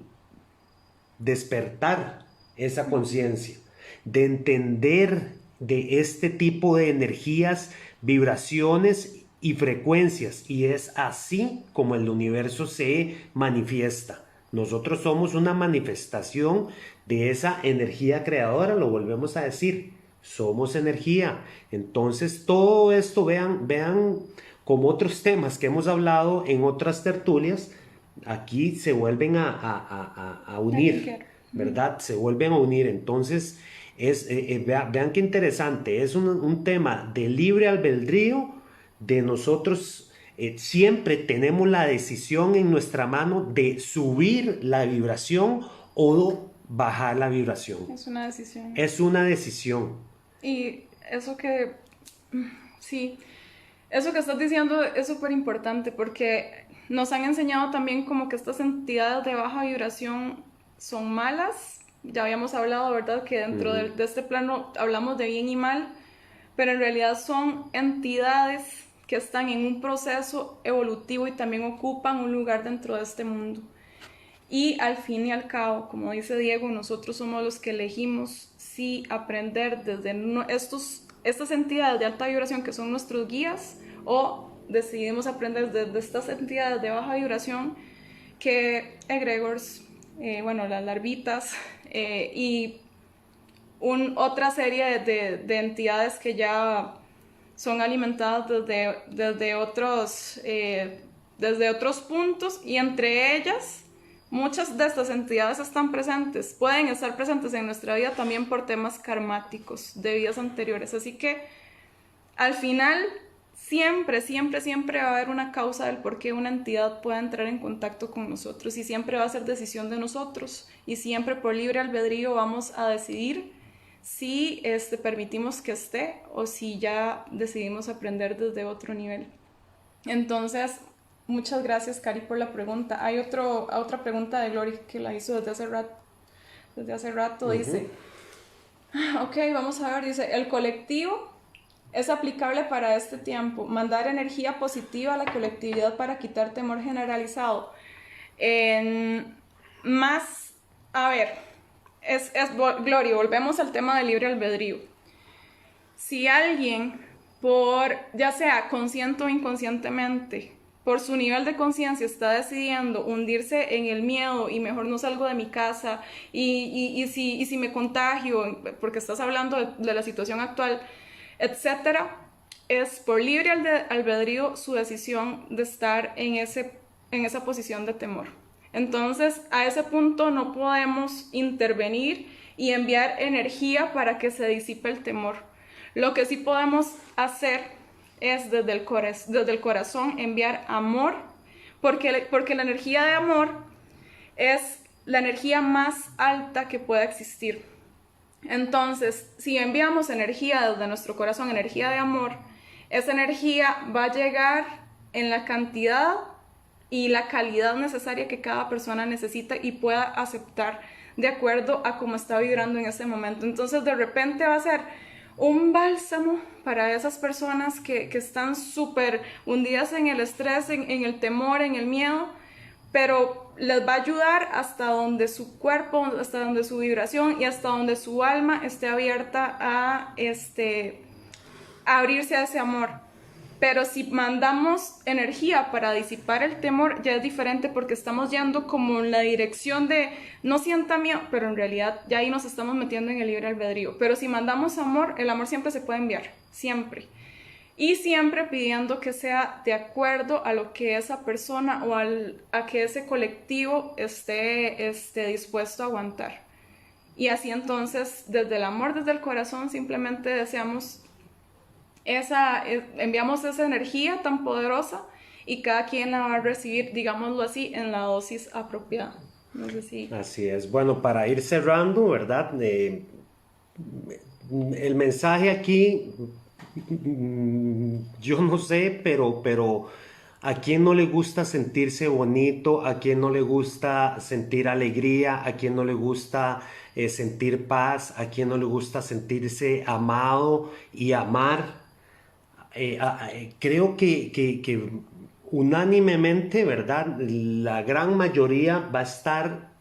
despertar esa conciencia, de entender de este tipo de energías, vibraciones y frecuencias, y es así como el universo se manifiesta. Nosotros somos una manifestación de esa energía creadora, lo volvemos a decir, somos energía. Entonces todo esto vean como otros temas que hemos hablado en otras tertulias, aquí se vuelven a unir, ¿verdad? Se vuelven a unir. Entonces, vean qué interesante, es un tema de libre albedrío de nosotros. Siempre tenemos la decisión en nuestra mano de subir la vibración o bajar la vibración. Es una decisión. Es una decisión. Y sí, eso que estás diciendo es súper importante porque nos han enseñado también como que estas entidades de baja vibración son malas. Ya habíamos hablado, ¿verdad? Que dentro de este plano hablamos de bien y mal, pero en realidad son entidades que están en un proceso evolutivo y también ocupan un lugar dentro de este mundo. Y al fin y al cabo, como dice Diego, nosotros somos los que elegimos si aprender desde estas entidades de alta vibración que son nuestros guías, o decidimos aprender desde estas entidades de baja vibración que egregores, las larvitas y otra serie de entidades que ya son alimentadas desde otros puntos, y entre ellas muchas de estas entidades pueden estar presentes en nuestra vida también por temas karmáticos de vidas anteriores. Así que al final siempre, siempre, siempre va a haber una causa del por qué una entidad pueda entrar en contacto con nosotros, y siempre va a ser decisión de nosotros, y siempre por libre albedrío vamos a decidir si permitimos que esté o si ya decidimos aprender desde otro nivel. Entonces, muchas gracias, Cari, por la pregunta. Hay otra pregunta de Glory que la hizo desde hace rato. Dice, ok, vamos a ver, dice, el colectivo es aplicable para este tiempo. Mandar energía positiva a la colectividad para quitar temor generalizado. Gloria, volvemos al tema del libre albedrío. Si alguien, ya sea consciente o inconscientemente, por su nivel de conciencia está decidiendo hundirse en el miedo y mejor no salgo de mi casa, y si me contagio, porque estás hablando de la situación actual, etcétera, es por libre albedrío su decisión de estar en esa posición de temor. Entonces, a ese punto no podemos intervenir y enviar energía para que se disipe el temor. Lo que sí podemos hacer es desde el corazón enviar amor, porque la energía de amor es la energía más alta que pueda existir. Entonces, si enviamos energía desde nuestro corazón, energía de amor, esa energía va a llegar en la cantidad y la calidad necesaria que cada persona necesita y pueda aceptar de acuerdo a cómo está vibrando en ese momento. Entonces, de repente va a ser un bálsamo para esas personas que están súper hundidas en el estrés, en el temor, en el miedo, pero les va a ayudar hasta donde su cuerpo, hasta donde su vibración y hasta donde su alma esté abierta a abrirse a ese amor. Pero si mandamos energía para disipar el temor, ya es diferente, porque estamos yendo como en la dirección de no sienta miedo, pero en realidad ya ahí nos estamos metiendo en el libre albedrío. Pero si mandamos amor, el amor siempre se puede enviar, siempre. Y siempre pidiendo que sea de acuerdo a lo que esa persona o a que ese colectivo esté dispuesto a aguantar. Y así entonces, desde el amor, desde el corazón, simplemente deseamos enviamos esa energía tan poderosa, y cada quien la va a recibir, digámoslo así, en la dosis apropiada. No sé si... Así es. Bueno, para ir cerrando, ¿verdad? El mensaje aquí, yo no sé, pero ¿a quién no le gusta sentirse bonito? ¿A quién no le gusta sentir alegría? ¿A quién no le gusta sentir paz? ¿A quién no le gusta sentirse amado y amar? Creo que unánimemente, ¿verdad? La gran mayoría va a estar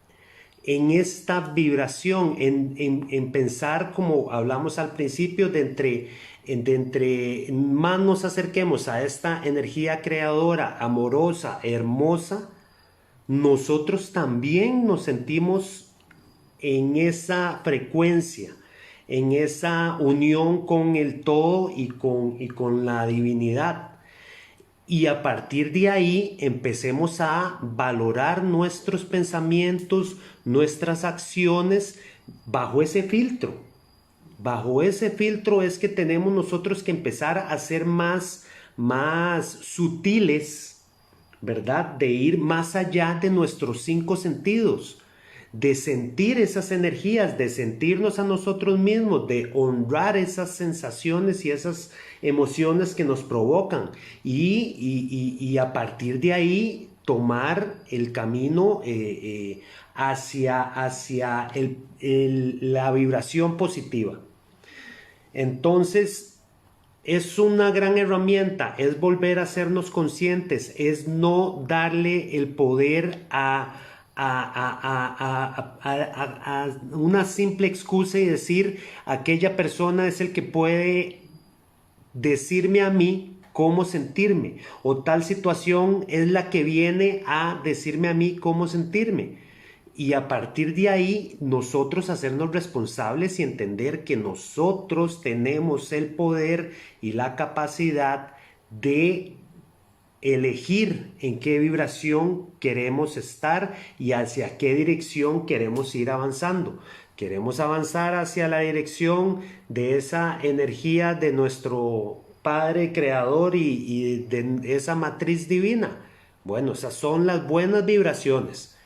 en esta vibración, en pensar, como hablamos al principio, de entre más nos acerquemos a esta energía creadora, amorosa, hermosa, nosotros también nos sentimos en esa frecuencia, en esa unión con el todo y con la divinidad. Y a partir de ahí empecemos a valorar nuestros pensamientos, nuestras acciones bajo ese filtro. Bajo ese filtro es que tenemos nosotros que empezar a ser más sutiles, ¿verdad? De ir más allá de nuestros 5 sentidos, de sentir esas energías, de sentirnos a nosotros mismos, de honrar esas sensaciones y esas emociones que nos provocan, y a partir de ahí tomar el camino hacia la vibración positiva. Entonces, es una gran herramienta, es volver a hacernos conscientes, es no darle el poder a a una simple excusa y decir, aquella persona es el que puede decirme a mí cómo sentirme, o tal situación es la que viene a decirme a mí cómo sentirme. Y a partir de ahí, nosotros hacernos responsables y entender que nosotros tenemos el poder y la capacidad de elegir en qué vibración queremos estar y hacia qué dirección queremos ir avanzando. Queremos avanzar hacia la dirección de esa energía de nuestro Padre Creador y de esa matriz divina. Bueno, esas son las buenas vibraciones.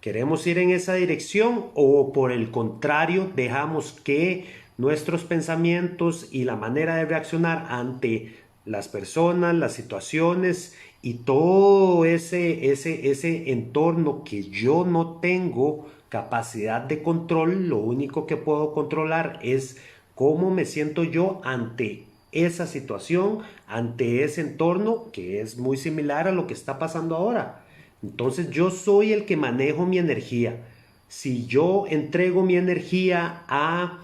¿Queremos ir en esa dirección o por el contrario dejamos que nuestros pensamientos y la manera de reaccionar ante las personas, las situaciones y todo ese entorno que yo no tengo capacidad de control, lo único que puedo controlar es cómo me siento yo ante esa situación, ante ese entorno que es muy similar a lo que está pasando ahora? Entonces yo soy el que manejo mi energía. Si yo entrego mi energía a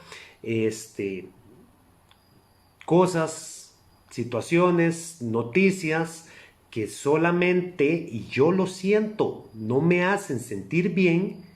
cosas, situaciones, noticias que solamente, y yo lo siento, no me hacen sentir bien,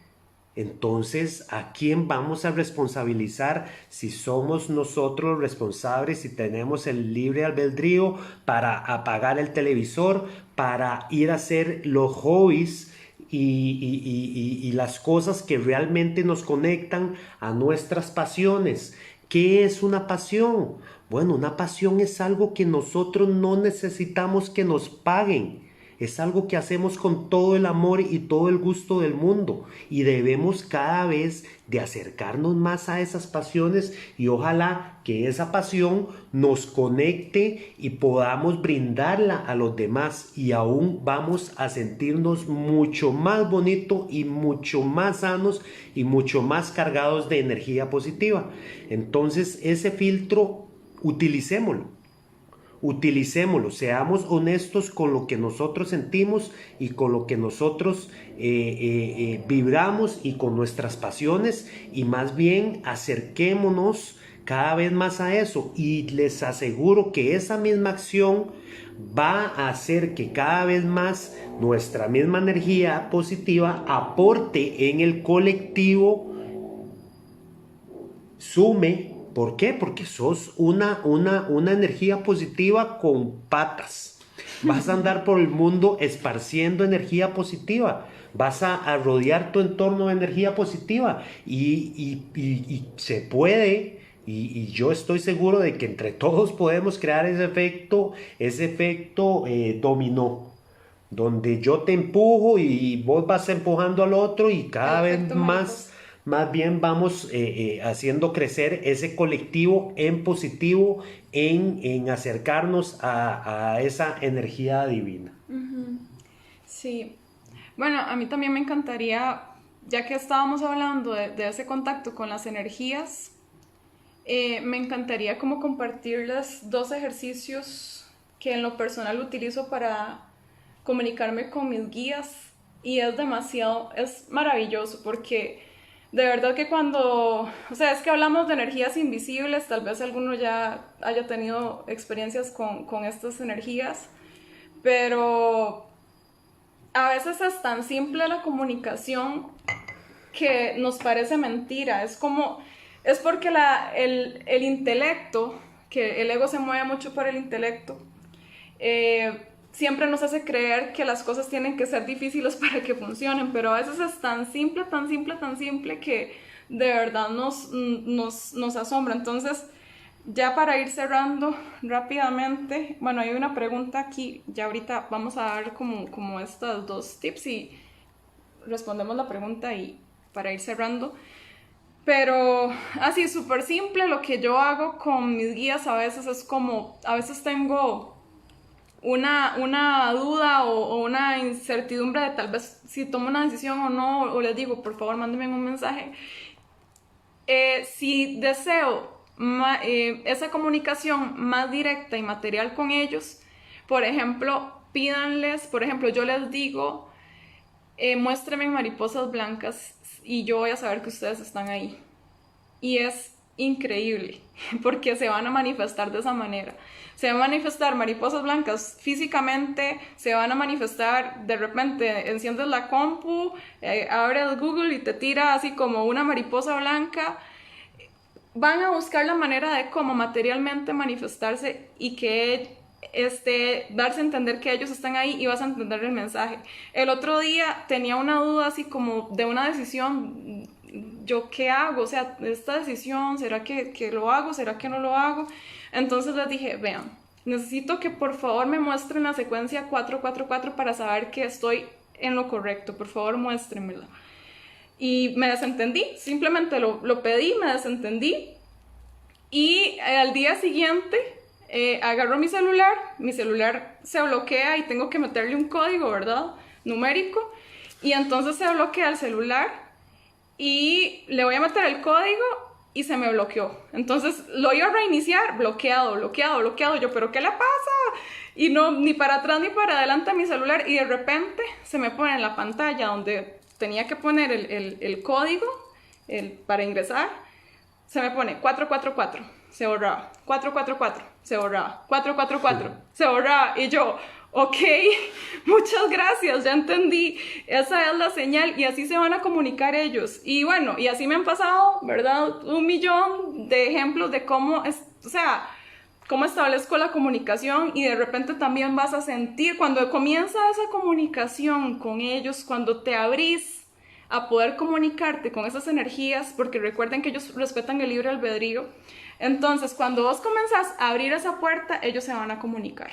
entonces, ¿a quién vamos a responsabilizar si somos nosotros los responsables, si tenemos el libre albedrío para apagar el televisor, para ir a hacer los hobbies y las cosas que realmente nos conectan a nuestras pasiones? ¿Qué es una pasión? Bueno, una pasión es algo que nosotros no necesitamos que nos paguen. Es algo que hacemos con todo el amor y todo el gusto del mundo y debemos cada vez de acercarnos más a esas pasiones y ojalá que esa pasión nos conecte y podamos brindarla a los demás y aún vamos a sentirnos mucho más bonito y mucho más sanos y mucho más cargados de energía positiva. Entonces ese filtro utilicémoslo, seamos honestos con lo que nosotros sentimos y con lo que nosotros vibramos y con nuestras pasiones y más bien acerquémonos cada vez más a eso y les aseguro que esa misma acción va a hacer que cada vez más nuestra misma energía positiva aporte en el colectivo, sume. ¿Por qué? Porque sos una energía positiva con patas. Vas a andar por el mundo esparciendo energía positiva. Vas a rodear tu entorno de energía positiva. Y se puede, y yo estoy seguro de que entre todos podemos crear ese efecto dominó. Donde yo te empujo y vos vas empujando al otro y cada vez más bien vamos haciendo crecer ese colectivo en positivo, en acercarnos a esa energía divina. Sí, bueno, a mí también me encantaría, ya que estábamos hablando de ese contacto con las energías, me encantaría como compartirles 2 ejercicios que en lo personal utilizo para comunicarme con mis guías y es maravilloso porque de verdad que es que hablamos de energías invisibles, tal vez alguno ya haya tenido experiencias con estas energías, pero a veces es tan simple la comunicación que nos parece mentira. Es porque el intelecto, que el ego se mueve mucho por el intelecto, siempre nos hace creer que las cosas tienen que ser difíciles para que funcionen, pero a veces es tan simple que de verdad nos asombra. Entonces, ya para ir cerrando rápidamente, bueno, hay una pregunta aquí, ya ahorita vamos a dar como estos 2 tips y respondemos la pregunta y para ir cerrando. Pero así, súper simple, lo que yo hago con mis guías a veces es a veces tengo una duda o una incertidumbre de tal vez si tomo una decisión o no, o les digo, por favor, mándenme un mensaje. Si deseo esa comunicación más directa y material con ellos, por ejemplo, pídanles, por ejemplo, yo les digo, muéstreme mariposas blancas y yo voy a saber que ustedes están ahí. Y es increíble, porque se van a manifestar de esa manera. Se van a manifestar mariposas blancas físicamente, se van a manifestar de repente, enciendes la compu, abres Google y te tira así como una mariposa blanca. Van a buscar la manera de cómo materialmente manifestarse y que darse a entender que ellos están ahí y vas a entender el mensaje. El otro día tenía una duda así como de una decisión, ¿yo qué hago? O sea, esta decisión, ¿será que lo hago? ¿Será que no lo hago? Entonces les dije, vean, necesito que por favor me muestren la secuencia 444 para saber que estoy en lo correcto, por favor muéstrenmela. Y me desentendí, simplemente lo pedí, me desentendí y al día siguiente agarro mi celular se bloquea y tengo que meterle un código, ¿verdad? Numérico, y entonces se bloquea el celular y le voy a meter el código y se me bloqueó. Entonces lo iba a reiniciar, bloqueado, yo, ¿pero qué le pasa? Y no, ni para atrás ni para adelante mi celular, y de repente se me pone en la pantalla donde tenía que poner el código para ingresar, se me pone 444, se borraba, 444, se borraba, 444, se borraba, y yo, ok, muchas gracias, ya entendí, esa es la señal, y así se van a comunicar ellos. Y bueno, y así me han pasado, ¿verdad? 1.000.000 de ejemplos de cómo, o sea, cómo establezco la comunicación, y de repente también vas a sentir, cuando comienza esa comunicación con ellos, cuando te abrís a poder comunicarte con esas energías, porque recuerden que ellos respetan el libre albedrío, entonces cuando vos comenzás a abrir esa puerta, ellos se van a comunicar,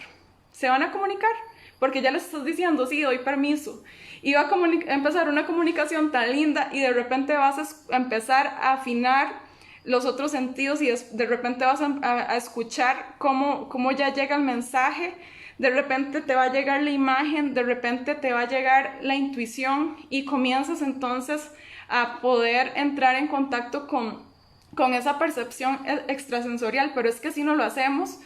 porque ya les estás diciendo, sí, doy permiso, y va a empezar una comunicación tan linda, y de repente vas a empezar a afinar los otros sentidos, y de repente vas a escuchar cómo ya llega el mensaje, de repente te va a llegar la imagen, de repente te va a llegar la intuición, y comienzas entonces a poder entrar en contacto con esa percepción extrasensorial. Pero es que si no lo hacemos,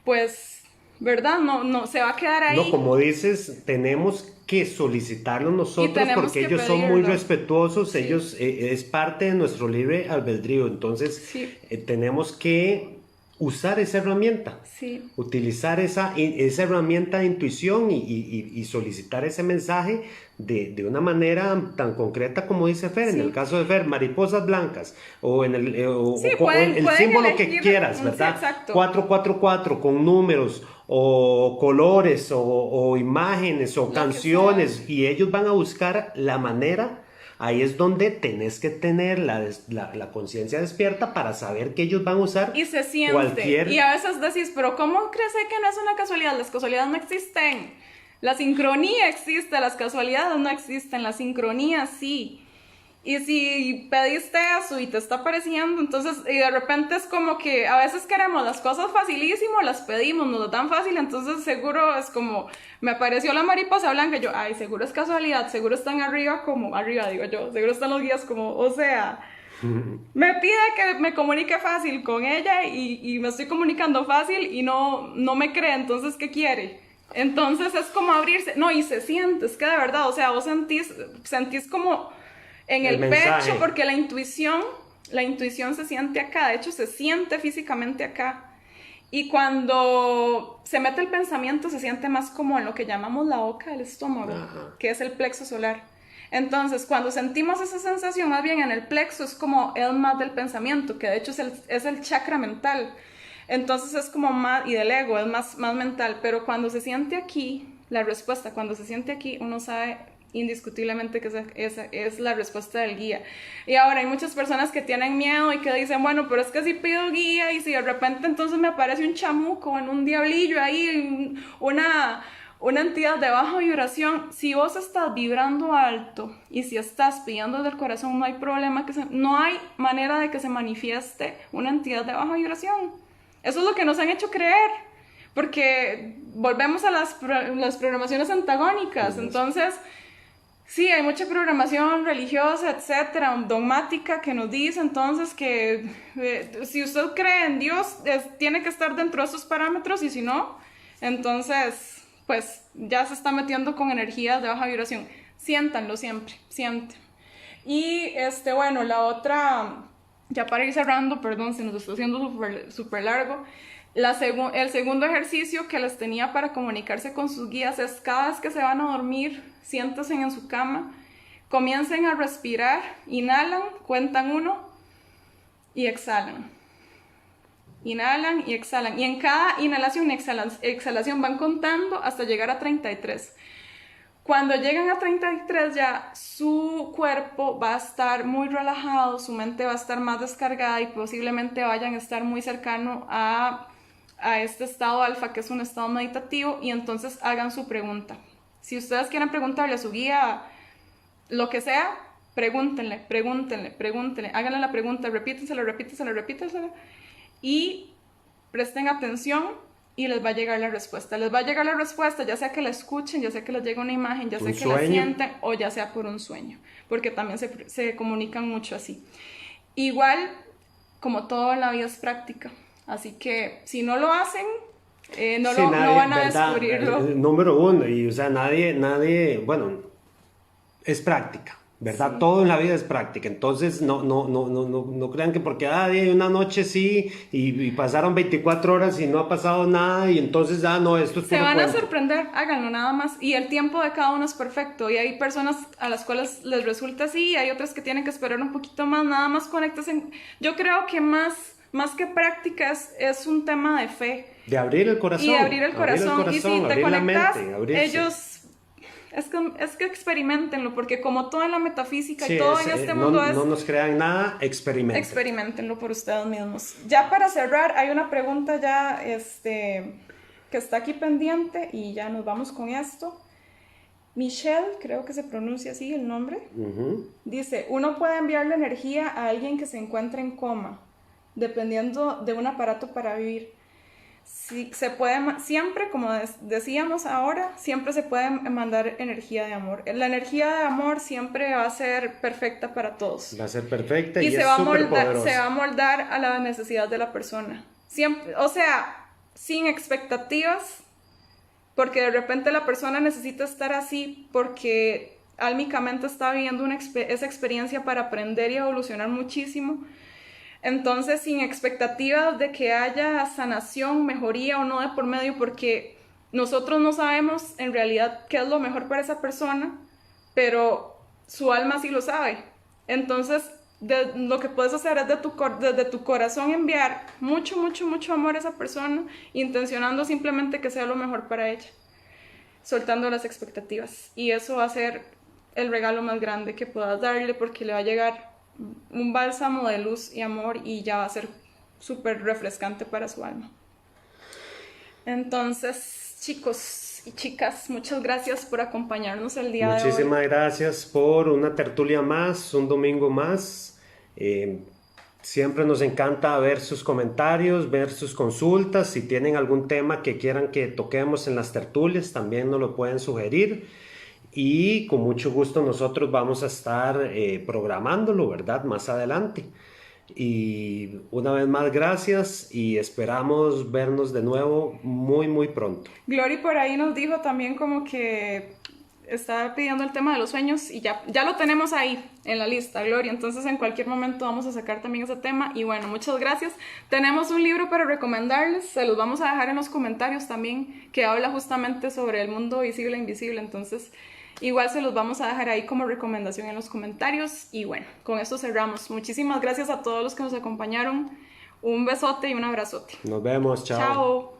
pues, ¿verdad? No se va a quedar ahí. No, como dices, tenemos que solicitarlo nosotros porque ellos son muy respetuosos, sí. Ellos es parte de nuestro libre albedrío, entonces sí. Tenemos que usar esa herramienta, sí. Utilizar esa herramienta de intuición y solicitar ese mensaje de una manera tan concreta como dice Fer, sí. En el caso de Fer, mariposas blancas, o en el, sí, pueden símbolo elegir, que quieras, ¿verdad? Sí, 444 con números, o colores, o imágenes, o canciones, y ellos van a buscar la manera. Ahí es donde tenés que tener la conciencia despierta para saber que ellos van a usar y se siente. Cualquier... Y a veces decís, pero ¿cómo crees que no es una casualidad? Las casualidades no existen. La sincronía existe, las casualidades no existen, la sincronía sí. Y si pediste eso y te está apareciendo, entonces, y de repente es como que a veces queremos las cosas facilísimo, las pedimos, nos lo dan fácil, entonces seguro es como, me apareció la mariposa blanca, y yo, ay, seguro es casualidad, seguro están arriba, digo yo, seguro están los guías como, o sea, me pide que me comunique fácil con ella y me estoy comunicando fácil y no me cree, entonces, ¿qué quiere? Entonces es como abrirse, no, y se siente, es que de verdad, o sea, vos sentís como en el pecho, porque la intuición se siente acá, de hecho se siente físicamente acá, y cuando se mete el pensamiento se siente más como en lo que llamamos la boca del estómago, que es el plexo solar. Entonces cuando sentimos esa sensación, más bien en el plexo es como el más del pensamiento, que de hecho es el chakra mental, entonces es como más, y del ego, es más mental, pero cuando se siente aquí, la respuesta, cuando se siente aquí, uno sabe indiscutiblemente que esa es la respuesta del guía. Y ahora hay muchas personas que tienen miedo y que dicen, bueno, pero es que si pido guía y si de repente entonces me aparece un chamuco en un diablillo ahí, una entidad de baja vibración, si vos estás vibrando alto y si estás pidiendo desde el corazón, no hay problema, no hay manera de que se manifieste una entidad de baja vibración. Eso es lo que nos han hecho creer, porque volvemos a las programaciones antagónicas. Entonces sí, hay mucha programación religiosa, etcétera, dogmática, que nos dice entonces que si usted cree en Dios, tiene que estar dentro de esos parámetros, y si no, entonces, pues ya se está metiendo con energías de baja vibración. Siéntanlo siempre, sienten. Y bueno, la otra, ya para ir cerrando, perdón, se nos está haciendo súper largo. El segundo ejercicio que les tenía para comunicarse con sus guías es cada vez que se van a dormir, siéntense en su cama, comiencen a respirar, inhalan, cuentan 1 y exhalan. Inhalan y exhalan. Y en cada inhalación y exhalación van contando hasta llegar a 33. Cuando llegan a 33 ya su cuerpo va a estar muy relajado, su mente va a estar más descargada y posiblemente vayan a estar muy cercano a este estado alfa, que es un estado meditativo, y entonces hagan su pregunta. Si ustedes quieren preguntarle a su guía lo que sea, pregúntenle, háganle la pregunta, repítensela y presten atención y les va a llegar la respuesta. Les va a llegar la respuesta, ya sea que la escuchen, ya sea que les llegue una imagen, ya sea que la sienten o ya sea por un sueño, porque también se comunican mucho así. Igual, como todo en la vida es práctica, así que si no lo hacen, no van a descubrirlo. Número 1, y o sea, nadie, bueno, es práctica. ¿Verdad? Sí. Todo en la vida es práctica, entonces no crean que porque hay una noche sí y pasaron 24 horas y no ha pasado nada y entonces no, esto es se van cuento. A sorprender, háganlo nada más, y el tiempo de cada uno es perfecto y hay personas a las cuales les resulta así, hay otras que tienen que esperar un poquito más, nada más conéctense. Yo creo que más que prácticas es un tema de fe. De abrir el corazón. Y abrir el corazón, y si te conectas, ellos... Es que experimentenlo, porque como todo en la metafísica y todo en este mundo no nos crean nada, experimentenlo por ustedes mismos. Ya para cerrar, hay una pregunta ya que está aquí pendiente y ya nos vamos con esto. Michelle, creo que se pronuncia así el nombre, dice, ¿uno puede enviarle energía a alguien que se encuentra en coma, dependiendo de un aparato para vivir? Sí, se puede, siempre, como decíamos ahora, siempre se puede mandar energía de amor. La energía de amor siempre va a ser perfecta para todos. Va a ser perfecta y se va a moldar a la necesidad de la persona. Siempre, o sea, sin expectativas, porque de repente la persona necesita estar así porque álmicamente está viviendo esa experiencia para aprender y evolucionar muchísimo. Entonces, sin expectativas de que haya sanación, mejoría o no de por medio, porque nosotros no sabemos en realidad qué es lo mejor para esa persona, pero su alma sí lo sabe. Entonces, lo que puedes hacer es desde tu corazón enviar mucho amor a esa persona, intencionando simplemente que sea lo mejor para ella, soltando las expectativas. Y eso va a ser el regalo más grande que puedas darle, porque le va a llegar un bálsamo de luz y amor y ya va a ser súper refrescante para su alma. Entonces, chicos y chicas, muchas gracias por acompañarnos el día de hoy. Muchísimas gracias por una tertulia más, un domingo más. Siempre nos encanta ver sus comentarios, ver sus consultas. Si tienen algún tema que quieran que toquemos en las tertulias, también nos lo pueden sugerir. Y con mucho gusto nosotros vamos a estar programándolo, ¿verdad? Más adelante. Y una vez más, gracias y esperamos vernos de nuevo muy pronto. Glory por ahí nos dijo también como que estaba pidiendo el tema de los sueños y ya lo tenemos ahí en la lista, Glory. Entonces en cualquier momento vamos a sacar también ese tema. Y bueno, muchas gracias. Tenemos un libro para recomendarles, se los vamos a dejar en los comentarios también, que habla justamente sobre el mundo visible e invisible. Entonces... igual se los vamos a dejar ahí como recomendación en los comentarios. Y bueno, con esto cerramos. Muchísimas gracias a todos los que nos acompañaron. Un besote y un abrazote. Nos vemos, chao. Chao.